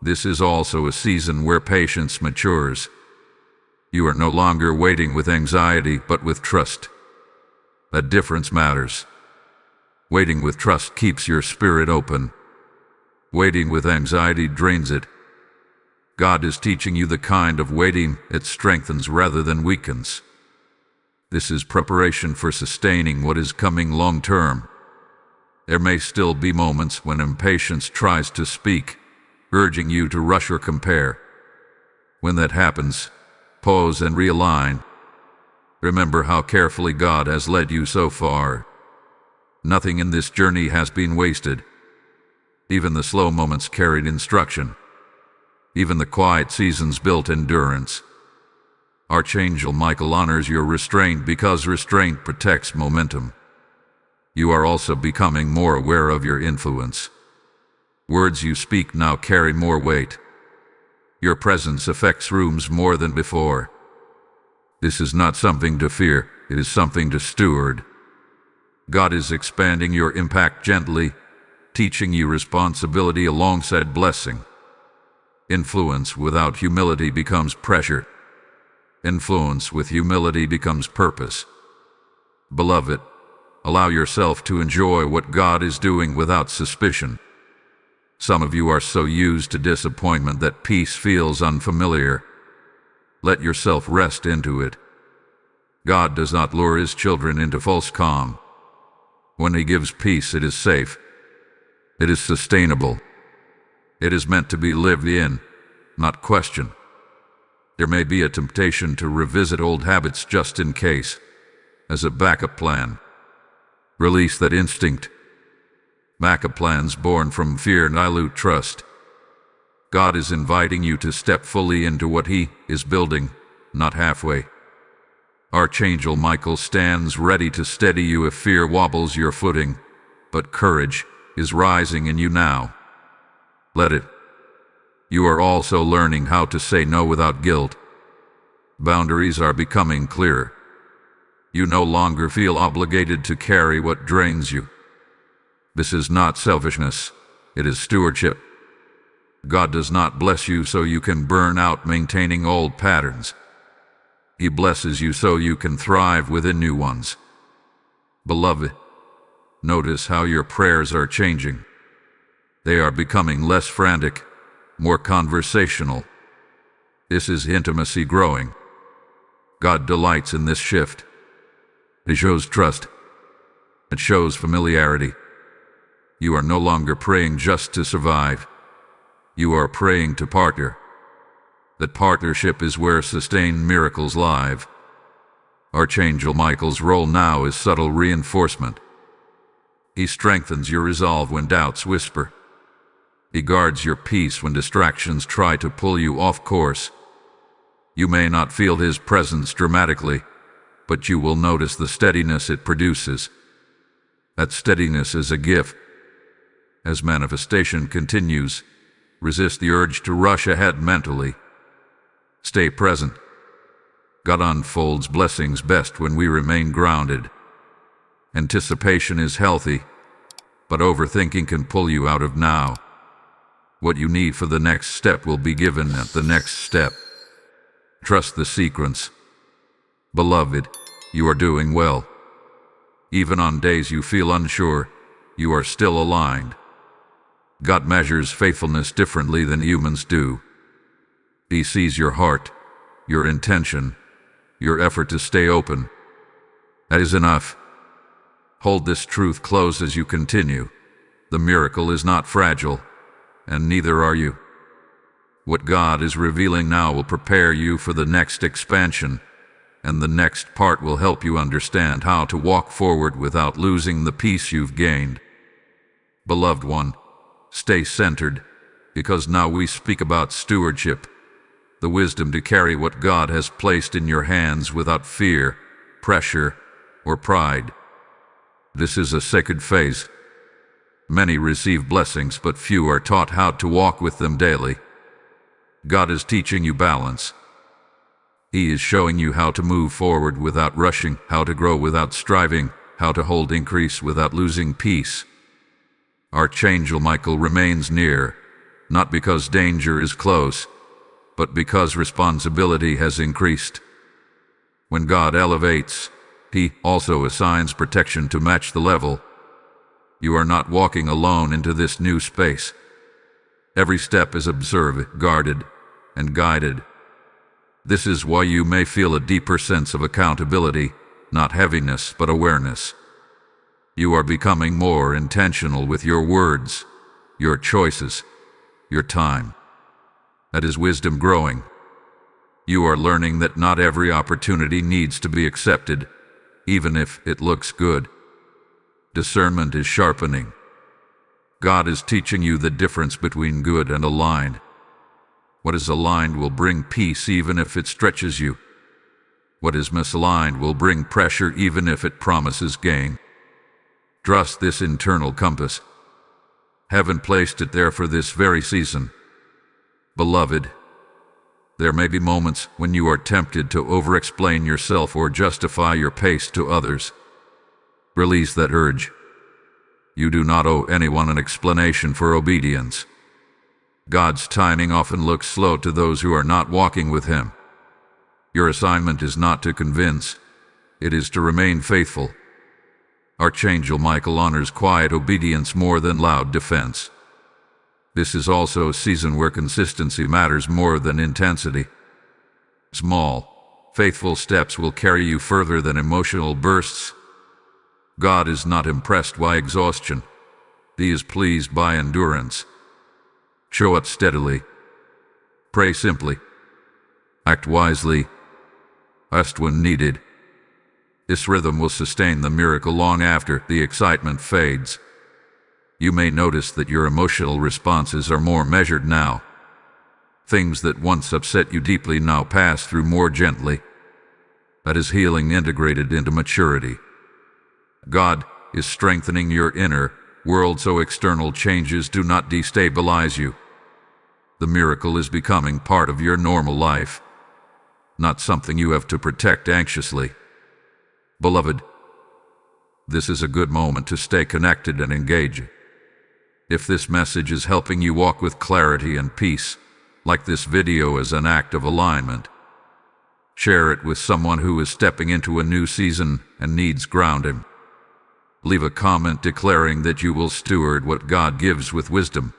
[SPEAKER 1] this is also a season where patience matures. You are no longer waiting with anxiety, but with trust. That difference matters. Waiting with trust keeps your spirit open. Waiting with anxiety drains it. God is teaching you the kind of waiting it strengthens rather than weakens. This is preparation for sustaining what is coming long term. There may still be moments when impatience tries to speak, urging you to rush or compare. When that happens, pause and realign. Remember how carefully God has led you so far. Nothing in this journey has been wasted. Even the slow moments carried instruction. Even the quiet seasons built endurance. Archangel Michael honors your restraint because restraint protects momentum. You are also becoming more aware of your influence. Words you speak now carry more weight. Your presence affects rooms more than before. This is not something to fear, it is something to steward. God is expanding your impact gently, teaching you responsibility alongside blessing. Influence without humility becomes pressure. Influence with humility becomes purpose. Beloved, allow yourself to enjoy what God is doing without suspicion. Some of you are so used to disappointment that peace feels unfamiliar. Let yourself rest into it. God does not lure His children into false calm. When He gives peace, it is safe. It is sustainable. It is meant to be lived in, not questioned. There may be a temptation to revisit old habits just in case, as a backup plan. Release that instinct. Backup plans born from fear dilute trust. God is inviting you to step fully into what He is building, not halfway. Archangel Michael stands ready to steady you if fear wobbles your footing, but courage is rising in you now. Let it. You are also learning how to say no without guilt. Boundaries are becoming clearer. You no longer feel obligated to carry what drains you. This is not selfishness, it is stewardship. God does not bless you so you can burn out maintaining old patterns. He blesses you so you can thrive within new ones. Beloved, notice how your prayers are changing. They are becoming less frantic, more conversational. This is intimacy growing. God delights in this shift. It shows trust. It shows familiarity. You are no longer praying just to survive. You are praying to partner. That partnership is where sustained miracles live. Archangel Michael's role now is subtle reinforcement. He strengthens your resolve when doubts whisper. He guards your peace when distractions try to pull you off course. You may not feel his presence dramatically, but you will notice the steadiness it produces. That steadiness is a gift. As manifestation continues, resist the urge to rush ahead mentally. Stay present. God unfolds blessings best when we remain grounded. Anticipation is healthy, but overthinking can pull you out of now. What you need for the next step will be given at the next step. Trust the sequence. Beloved, you are doing well. Even on days you feel unsure, you are still aligned. God measures faithfulness differently than humans do. He sees your heart, your intention, your effort to stay open. That is enough. Hold this truth close as you continue. The miracle is not fragile, and neither are you. What God is revealing now will prepare you for the next expansion, and the next part will help you understand how to walk forward without losing the peace you've gained. Beloved one, stay centered, because now we speak about stewardship, the wisdom to carry what God has placed in your hands without fear, pressure, or pride. This is a sacred phase. Many receive blessings, but few are taught how to walk with them daily. God is teaching you balance. He is showing you how to move forward without rushing, how to grow without striving, how to hold increase without losing peace. Archangel Michael remains near, not because danger is close, but because responsibility has increased. When God elevates, He also assigns protection to match the level. You are not walking alone into this new space. Every step is observed, guarded, and guided. This is why you may feel a deeper sense of accountability, not heaviness, but awareness. You are becoming more intentional with your words, your choices, your time. That is wisdom growing. You are learning that not every opportunity needs to be accepted, even if it looks good. Discernment is sharpening. God is teaching you the difference between good and aligned. What is aligned will bring peace even if it stretches you. What is misaligned will bring pressure even if it promises gain. Trust this internal compass. Heaven placed it there for this very season. Beloved, there may be moments when you are tempted to over-explain yourself or justify your pace to others. Release that urge. You do not owe anyone an explanation for obedience. God's timing often looks slow to those who are not walking with Him. Your assignment is not to convince, it is to remain faithful. Archangel Michael honors quiet obedience more than loud defense. This is also a season where consistency matters more than intensity. Small, faithful steps will carry you further than emotional bursts. God is not impressed by exhaustion. He is pleased by endurance. Show up steadily. Pray simply. Act wisely. Rest when needed. This rhythm will sustain the miracle long after the excitement fades. You may notice that your emotional responses are more measured now. Things that once upset you deeply now pass through more gently. That is healing integrated into maturity. God is strengthening your inner world so external changes do not destabilize you. The miracle is becoming part of your normal life, not something you have to protect anxiously. Beloved, this is a good moment to stay connected and engage. If this message is helping you walk with clarity and peace, like this video as an act of alignment, share it with someone who is stepping into a new season and needs grounding. Leave a comment declaring that you will steward what God gives with wisdom.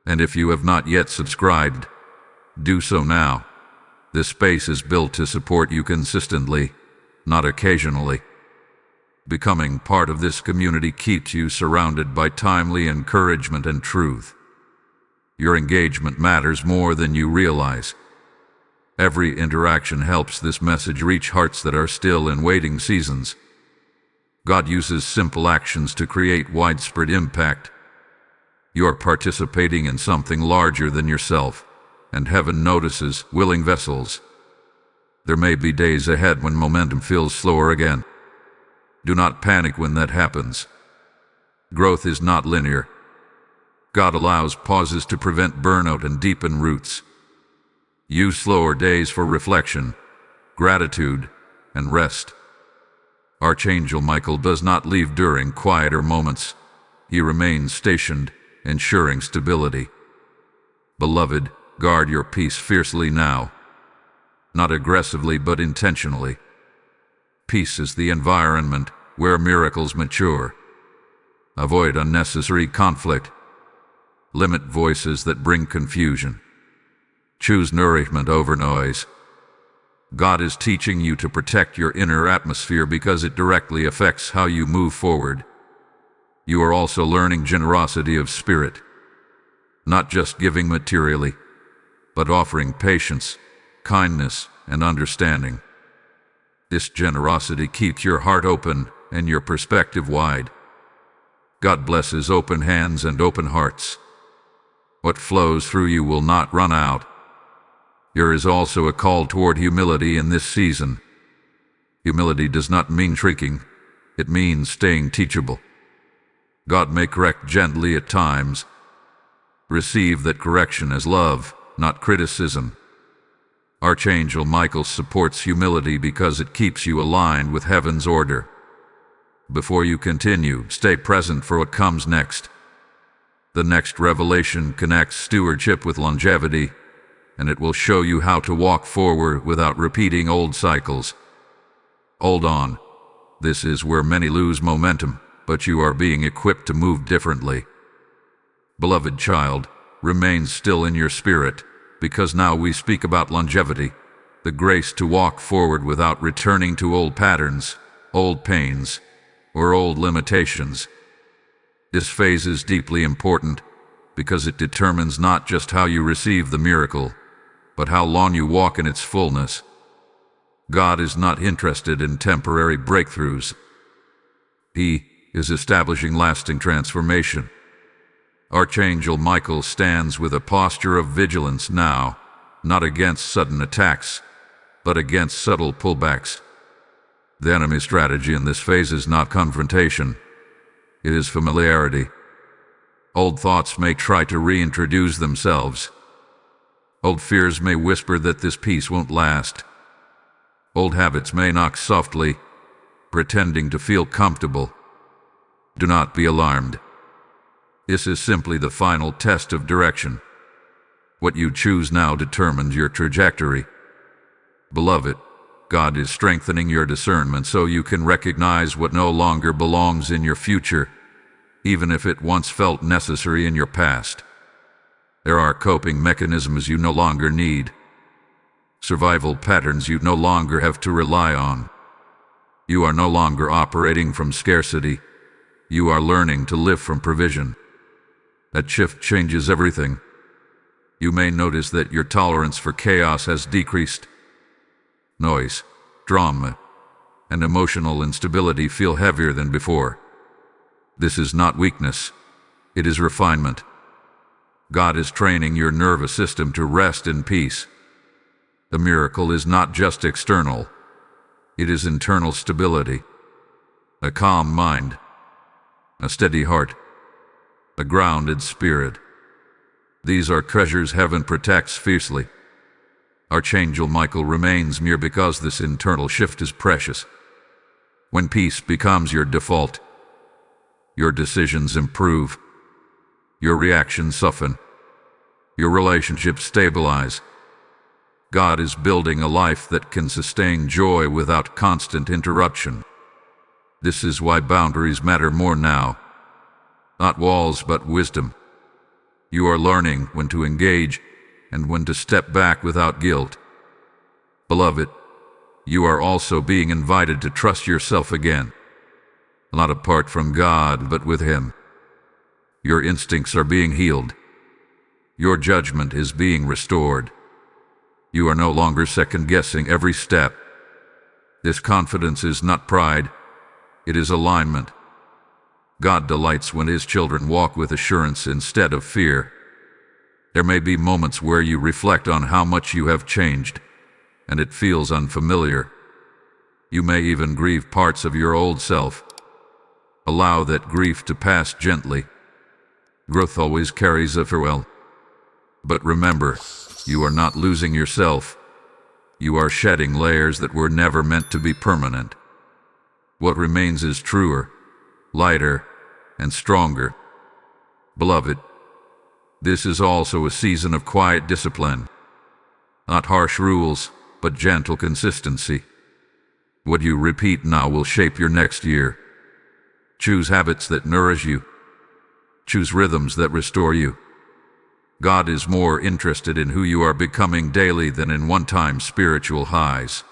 [SPEAKER 1] And if you have not yet subscribed, do so now. This space is built to support you consistently, not occasionally. Becoming part of this community keeps you surrounded by timely encouragement and truth. Your engagement matters more than you realize. Every interaction helps this message reach hearts that are still in waiting seasons. God uses simple actions to create widespread impact. You're participating in something larger than yourself, and heaven notices willing vessels. There may be days ahead when momentum feels slower again. Do not panic when that happens. Growth is not linear. God allows pauses to prevent burnout and deepen roots. Use slower days for reflection, gratitude, and rest. Archangel Michael does not leave during quieter moments. He remains stationed, ensuring stability. Beloved, guard your peace fiercely now. Not aggressively but intentionally. Peace is the environment where miracles mature. Avoid unnecessary conflict. Limit voices that bring confusion. Choose nourishment over noise. God is teaching you to protect your inner atmosphere because it directly affects how you move forward. You are also learning generosity of spirit. Not just giving materially, but offering patience, kindness, and understanding. This generosity keeps your heart open and your perspective wide. God blesses open hands and open hearts. What flows through you will not run out. There is also a call toward humility in this season. Humility does not mean shrinking. It means staying teachable. God may correct gently at times. Receive that correction as love, not criticism. Archangel Michael supports humility because it keeps you aligned with heaven's order. Before you continue, stay present for what comes next. The next revelation connects stewardship with longevity, and it will show you how to walk forward without repeating old cycles. Hold on. This is where many lose momentum, but you are being equipped to move differently. Beloved child, remain still in your spirit, because now we speak about longevity, the grace to walk forward without returning to old patterns, old pains, or old limitations. This phase is deeply important because it determines not just how you receive the miracle, but how long you walk in its fullness. God is not interested in temporary breakthroughs. He is establishing lasting transformation. Archangel Michael stands with a posture of vigilance now, not against sudden attacks, but against subtle pullbacks. The enemy's strategy in this phase is not confrontation. It is familiarity. Old thoughts may try to reintroduce themselves. Old fears may whisper that this peace won't last. Old habits may knock softly, pretending to feel comfortable. Do not be alarmed. This is simply the final test of direction. What you choose now determines your trajectory. Beloved, God is strengthening your discernment so you can recognize what no longer belongs in your future, even if it once felt necessary in your past. There are coping mechanisms you no longer need, survival patterns you no longer have to rely on. You are no longer operating from scarcity. You are learning to live from provision. That shift changes everything. You may notice that your tolerance for chaos has decreased. Noise, drama, and emotional instability feel heavier than before. This is not weakness. It is refinement. God is training your nervous system to rest in peace. The miracle is not just external. It is internal stability. A calm mind. A steady heart. A grounded spirit. These are treasures heaven protects fiercely. Archangel Michael remains near because this internal shift is precious. When peace becomes your default, your decisions improve, your reactions soften, your relationships stabilize. God is building a life that can sustain joy without constant interruption. This is why boundaries matter more now. Not walls, but wisdom. You are learning when to engage and when to step back without guilt. Beloved, you are also being invited to trust yourself again, not apart from God, but with Him. Your instincts are being healed. Your judgment is being restored. You are no longer second-guessing every step. This confidence is not pride, it is alignment. God delights when His children walk with assurance instead of fear. There may be moments where you reflect on how much you have changed, and it feels unfamiliar. You may even grieve parts of your old self. Allow that grief to pass gently. Growth always carries a farewell. But remember, you are not losing yourself. You are shedding layers that were never meant to be permanent. What remains is truer, lighter, and stronger. Beloved, this is also a season of quiet discipline. Not harsh rules, but gentle consistency. What you repeat now will shape your next year. Choose habits that nourish you. Choose rhythms that restore you. God is more interested in who you are becoming daily than in one-time spiritual highs.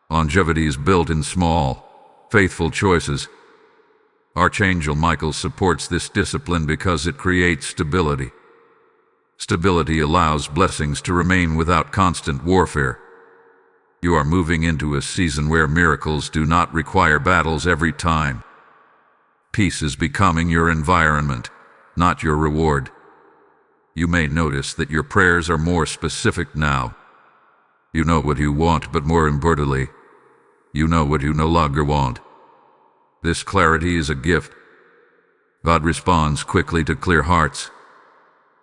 [SPEAKER 1] Longevity is built in small, faithful choices. Archangel Michael supports this discipline because it creates stability. Stability allows blessings to remain without constant warfare. You are moving into a season where miracles do not require battles every time. Peace is becoming your environment, not your reward. You may notice that your prayers are more specific now. You know what you want, but more importantly, you know what you no longer want. This clarity is a gift. God responds quickly to clear hearts.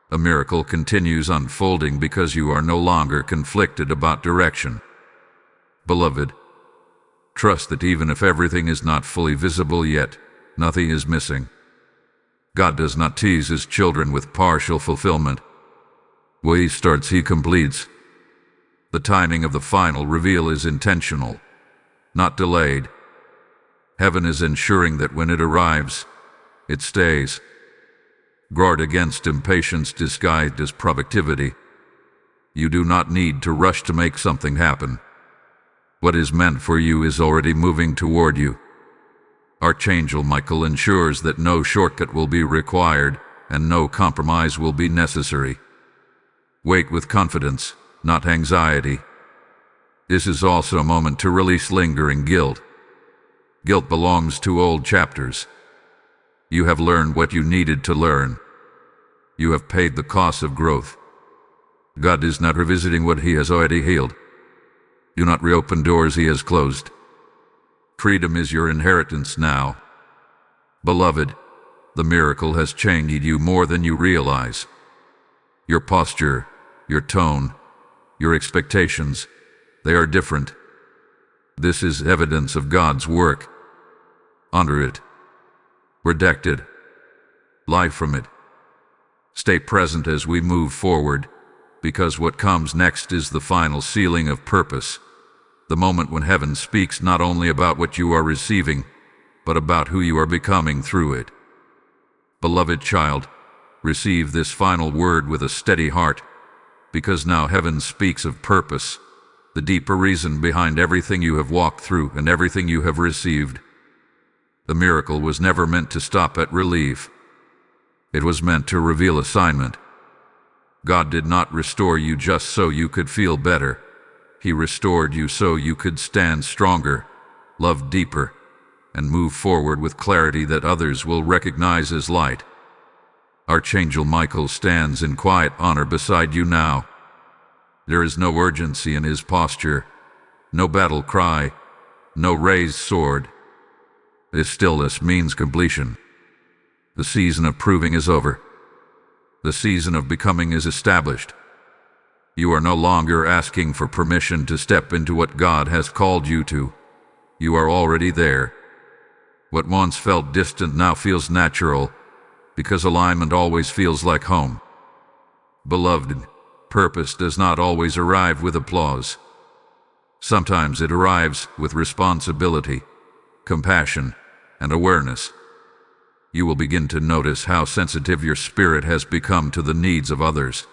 [SPEAKER 1] A miracle continues unfolding because you are no longer conflicted about direction. Beloved, trust that even if everything is not fully visible yet, nothing is missing. God does not tease His children with partial fulfillment. Where He starts, He completes. The timing of the final reveal is intentional, not delayed. Heaven is ensuring that when it arrives, it stays. Guard against impatience disguised as productivity. You do not need to rush to make something happen. What is meant for you is already moving toward you. Archangel Michael ensures that no shortcut will be required and no compromise will be necessary. Wait with confidence, not anxiety. This is also a moment to release lingering guilt. Guilt belongs to old chapters. You have learned what you needed to learn. You have paid the cost of growth. God is not revisiting what He has already healed. Do not reopen doors He has closed. Freedom is your inheritance now. Beloved, the miracle has changed you more than you realize. Your posture, your tone, your expectations, they are different. This is evidence of God's work. Honor it. Protect it. Live from it. Stay present as we move forward, because what comes next is the final sealing of purpose. The moment when heaven speaks not only about what you are receiving, but about who you are becoming through it. Beloved child, receive this final word with a steady heart, because now heaven speaks of purpose, the deeper reason behind everything you have walked through and everything you have received. The miracle was never meant to stop at relief. It was meant to reveal assignment. God did not restore you just so you could feel better. He restored you so you could stand stronger, love deeper, and move forward with clarity that others will recognize as light. Archangel Michael stands in quiet honor beside you now. There is no urgency in his posture, no battle cry, no raised sword. This stillness means completion. The season of proving is over. The season of becoming is established. You are no longer asking for permission to step into what God has called you to. You are already there. What once felt distant now feels natural, because alignment always feels like home. Beloved, purpose does not always arrive with applause. Sometimes it arrives with responsibility, compassion, and awareness. You will begin to notice how sensitive your spirit has become to the needs of others.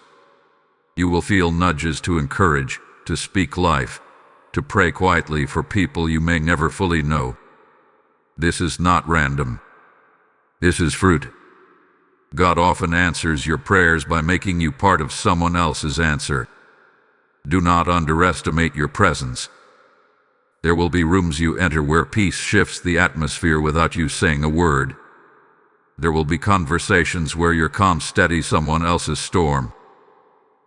[SPEAKER 1] You will feel nudges to encourage, to speak life, to pray quietly for people you may never fully know. This is not random. This is fruit. God often answers your prayers by making you part of someone else's answer. Do not underestimate your presence. There will be rooms you enter where peace shifts the atmosphere without you saying a word. There will be conversations where your calm steadies someone else's storm.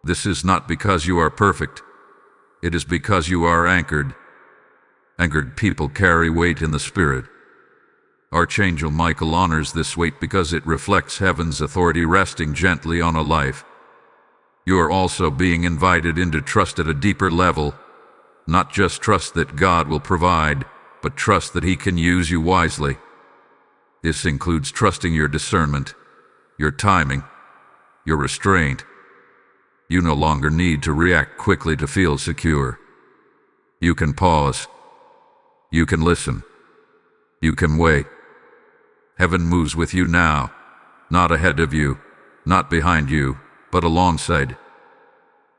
[SPEAKER 1] This is not because you are perfect. It is because you are anchored. Anchored people carry weight in the spirit. Archangel Michael honors this weight because it reflects heaven's authority resting gently on a life. You are also being invited into trust at a deeper level. Not just trust that God will provide, but trust that He can use you wisely. This includes trusting your discernment, your timing, your restraint. You no longer need to react quickly to feel secure. You can pause. You can listen. You can wait. Heaven moves with you now, not ahead of you, not behind you, but alongside.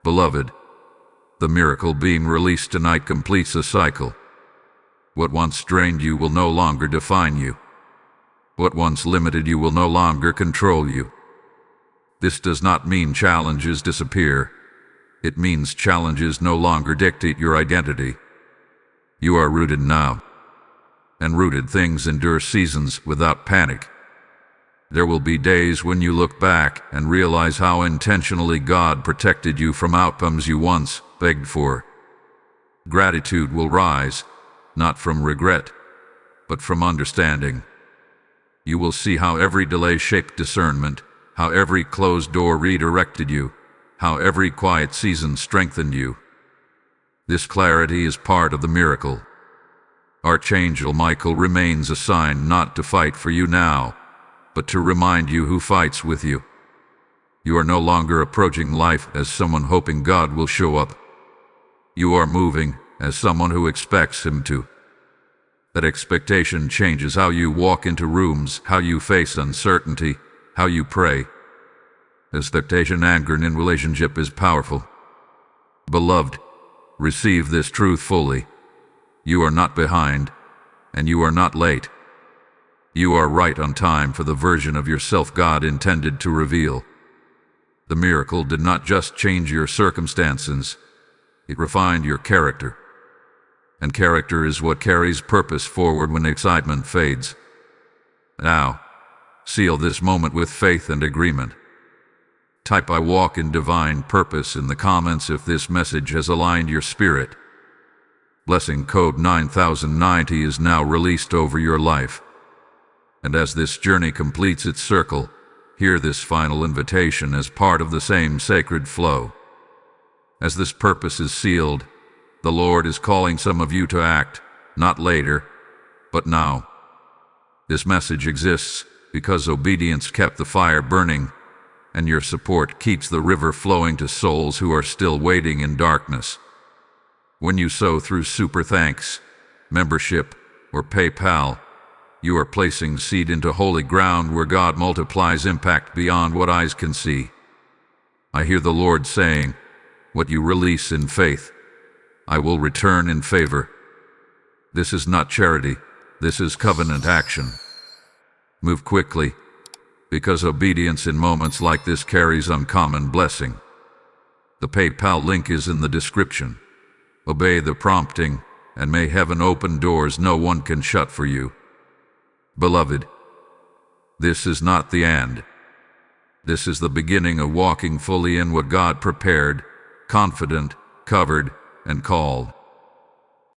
[SPEAKER 1] Beloved, the miracle being released tonight completes a cycle. What once drained you will no longer define you. What once limited you will no longer control you. This does not mean challenges disappear. It means challenges no longer dictate your identity. You are rooted now. And rooted things endure seasons without panic. There will be days when you look back and realize how intentionally God protected you from outcomes you once begged for. Gratitude will rise, not from regret, but from understanding. You will see how every delay shaped discernment, how every closed door redirected you, how every quiet season strengthened you. This clarity is part of the miracle. Archangel Michael remains assigned not to fight for you now, but to remind you who fights with you. You are no longer approaching life as someone hoping God will show up. You are moving as someone who expects Him to. That expectation changes how you walk into rooms, how you face uncertainty, how you pray. Expectation anchored in relationship is powerful. Beloved, receive this truth fully. You are not behind, and you are not late. You are right on time for the version of yourself God intended to reveal. The miracle did not just change your circumstances, it refined your character. And character is what carries purpose forward when excitement fades. Now, seal this moment with faith and agreement. Type "I walk in divine purpose" in the comments if this message has aligned your spirit. Blessing code 9090 is now released over your life. And as this journey completes its circle, hear this final invitation as part of the same sacred flow. As this purpose is sealed, the Lord is calling some of you to act, not later, but now. This message exists because obedience kept the fire burning, and your support keeps the river flowing to souls who are still waiting in darkness. When you sow through Super Thanks, membership, or PayPal, you are placing seed into holy ground where God multiplies impact beyond what eyes can see. I hear the Lord saying, "What you release in faith, I will return in favor." This is not charity, this is covenant action. Move quickly, because obedience in moments like this carries uncommon blessing. The PayPal link is in the description. Obey the prompting, and may heaven open doors no one can shut for you. Beloved, this is not the end. This is the beginning of walking fully in what God prepared, confident, covered, and called.